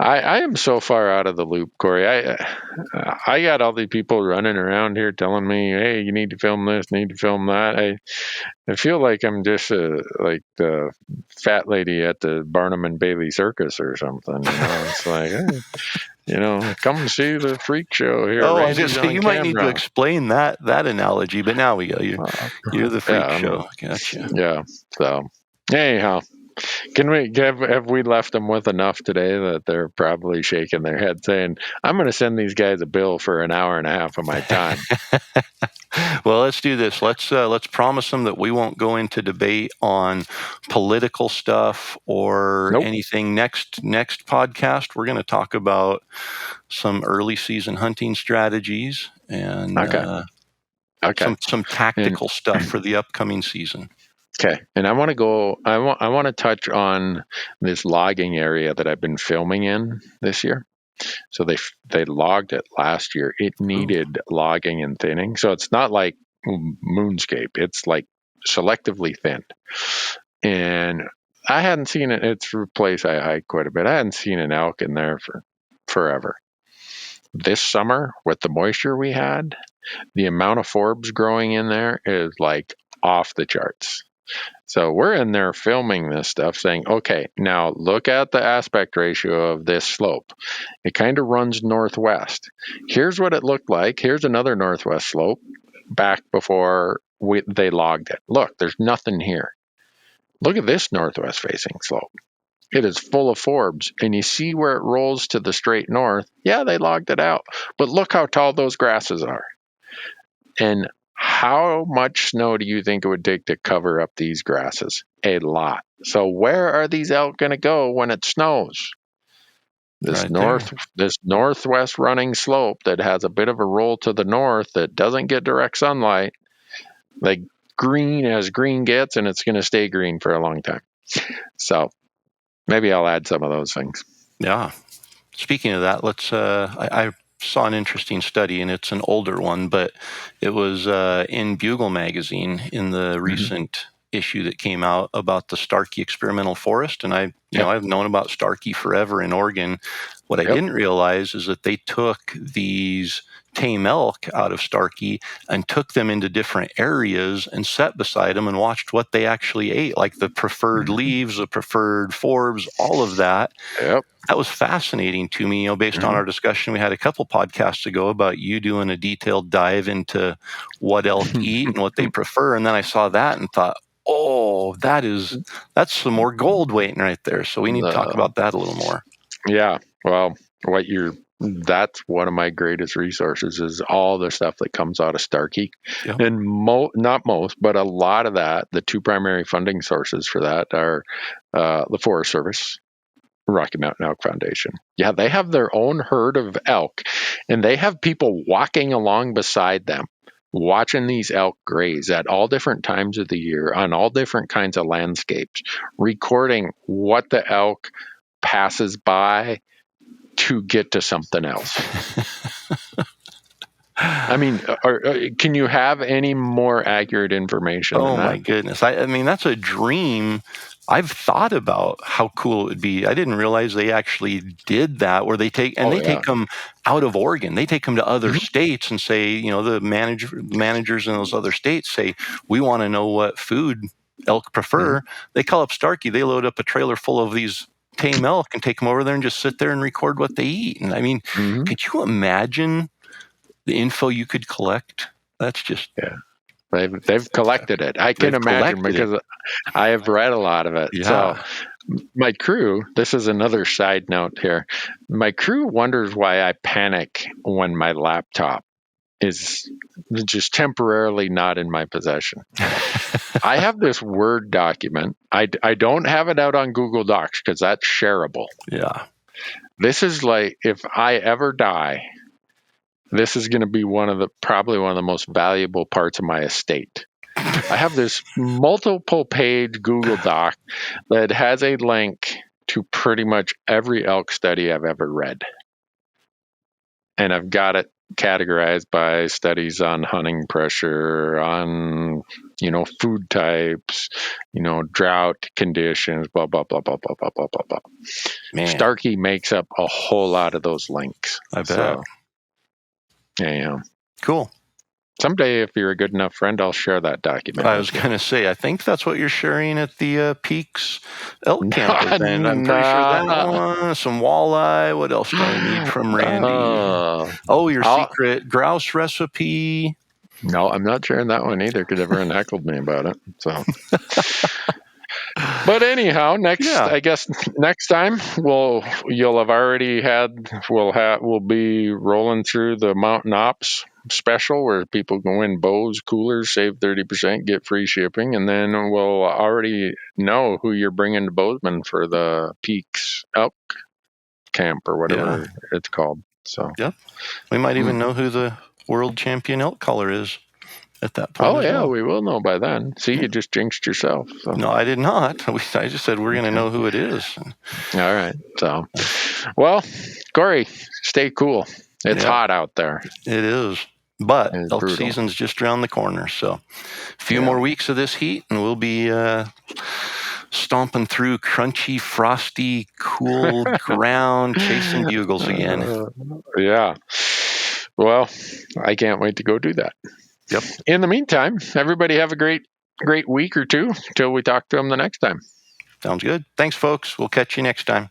I am so far out of the loop, Corey. I got all these people running around here telling me, hey, you need to film this, need to film that. I feel like I'm just like the fat lady at the Barnum and Bailey Circus or something. It's like, hey, come see the freak show here. Oh, I was just saying, you might need to explain that analogy, but now we go. You're the freak show. Gotcha. Yeah. So anyhow. Have we left them with enough today that they're probably shaking their head saying, I'm going to send these guys a bill for an hour and a half of my time? Well, let's do this. Let's promise them that we won't go into debate on political stuff or anything. Next podcast, we're going to talk about some early season hunting strategies and some tactical stuff for the upcoming season. Okay. And I want to touch on this logging area that I've been filming in this year. So they logged it last year. It needed logging and thinning. So it's not like Moonscape. It's like selectively thinned. And I hadn't seen it. It's a place I hike quite a bit. I hadn't seen an elk in there for forever. This summer, with the moisture we had, the amount of forbs growing in there is like off the charts. So we're in there filming this stuff saying, okay, now look at the aspect ratio of this slope. It kind of runs northwest. Here's what it looked like. Here's another northwest slope back before they logged it. Look, there's nothing here. Look at this northwest facing slope. it is full of forbs. And you see where it rolls to the straight north. Yeah, they logged it out. But look how tall those grasses are. And how much snow do you think it would take to cover up these grasses? A lot. So where are these elk going to go when it snows? This northwest running slope that has a bit of a roll to the north that doesn't get direct sunlight, like green as green gets, and it's going to stay green for a long time. So maybe I'll add some of those things. Yeah. Speaking of that, I saw an interesting study, and it's an older one, but it was in Bugle magazine in the recent issue that came out about the Starkey experimental forest. And I've known about Starkey forever in Oregon. What I didn't realize is that they took these tame elk out of Starkey and took them into different areas and sat beside them and watched what they actually ate, like the preferred leaves, the preferred forbs, all of that. Yep. That was fascinating to me, based on our discussion we had a couple podcasts ago about you doing a detailed dive into what elk eat and what they prefer. And then I saw that and thought, oh, that's some more gold waiting right there. So we need to talk about that a little more. Yeah. Well, that's one of my greatest resources is all the stuff that comes out of Starkey. Yep. And not most, but a lot of that, the two primary funding sources for that are the Forest Service, Rocky Mountain Elk Foundation. Yeah, they have their own herd of elk, and they have people walking along beside them, watching these elk graze at all different times of the year on all different kinds of landscapes, recording what the elk passes by to get to something else. I mean, can you have any more accurate information than that? Oh, my goodness. I mean, that's a dream. I've thought about how cool it would be. I didn't realize they actually did that, where they take them out of Oregon. They take them to other states and say, the managers in those other states say, we want to know what food elk prefer. They call up Starkey. They load up a trailer full of these tame elk and take them over there and just sit there and record what they eat. And I mean, could you imagine the info you could collect? That's just... Yeah. They've collected it. I can imagine because I have read a lot of it. Yeah. So my crew, this is another side note here. My crew wonders why I panic when my laptop is just temporarily not in my possession. I have this Word document. I don't have it out on Google Docs because that's shareable. Yeah. This is like, if I ever die, this is going to be probably one of the most valuable parts of my estate. I have this multiple page Google Doc that has a link to pretty much every elk study I've ever read. And I've got it categorized by studies on hunting pressure, on, food types, drought conditions, blah, blah, blah, blah, blah, blah, blah, blah, blah. Man. Starkey makes up a whole lot of those links. I bet. So, yeah. Cool. Someday, if you're a good enough friend, I'll share that document. I was going to say, I think that's what you're sharing at the Peaks Elk Camp event. I'm pretty sure that one. Some walleye. What else do I need from Randy? Your secret grouse recipe. No, I'm not sharing that one either because everyone heckled me about it. So, but anyhow, I guess next time we'll be rolling through the Mountain Ops special where people can win bows, coolers, save 30%, get free shipping, and then we'll already know who you're bringing to Bozeman for the Peaks Elk Camp or whatever it's called. So we might even know who the world champion elk caller is at that point. Oh yeah, we will know by then. See, you just jinxed yourself. So. No, I did not. I just said we're going to know who it is. All right. So, well, Corey, stay cool. It's hot out there. It is. But elk season's just around the corner. So a few more weeks of this heat and we'll be stomping through crunchy, frosty, cool ground, chasing bugles again. Yeah. Well, I can't wait to go do that. Yep. In the meantime, everybody have a great week or two till we talk to them the next time. Sounds good. Thanks, folks. We'll catch you next time.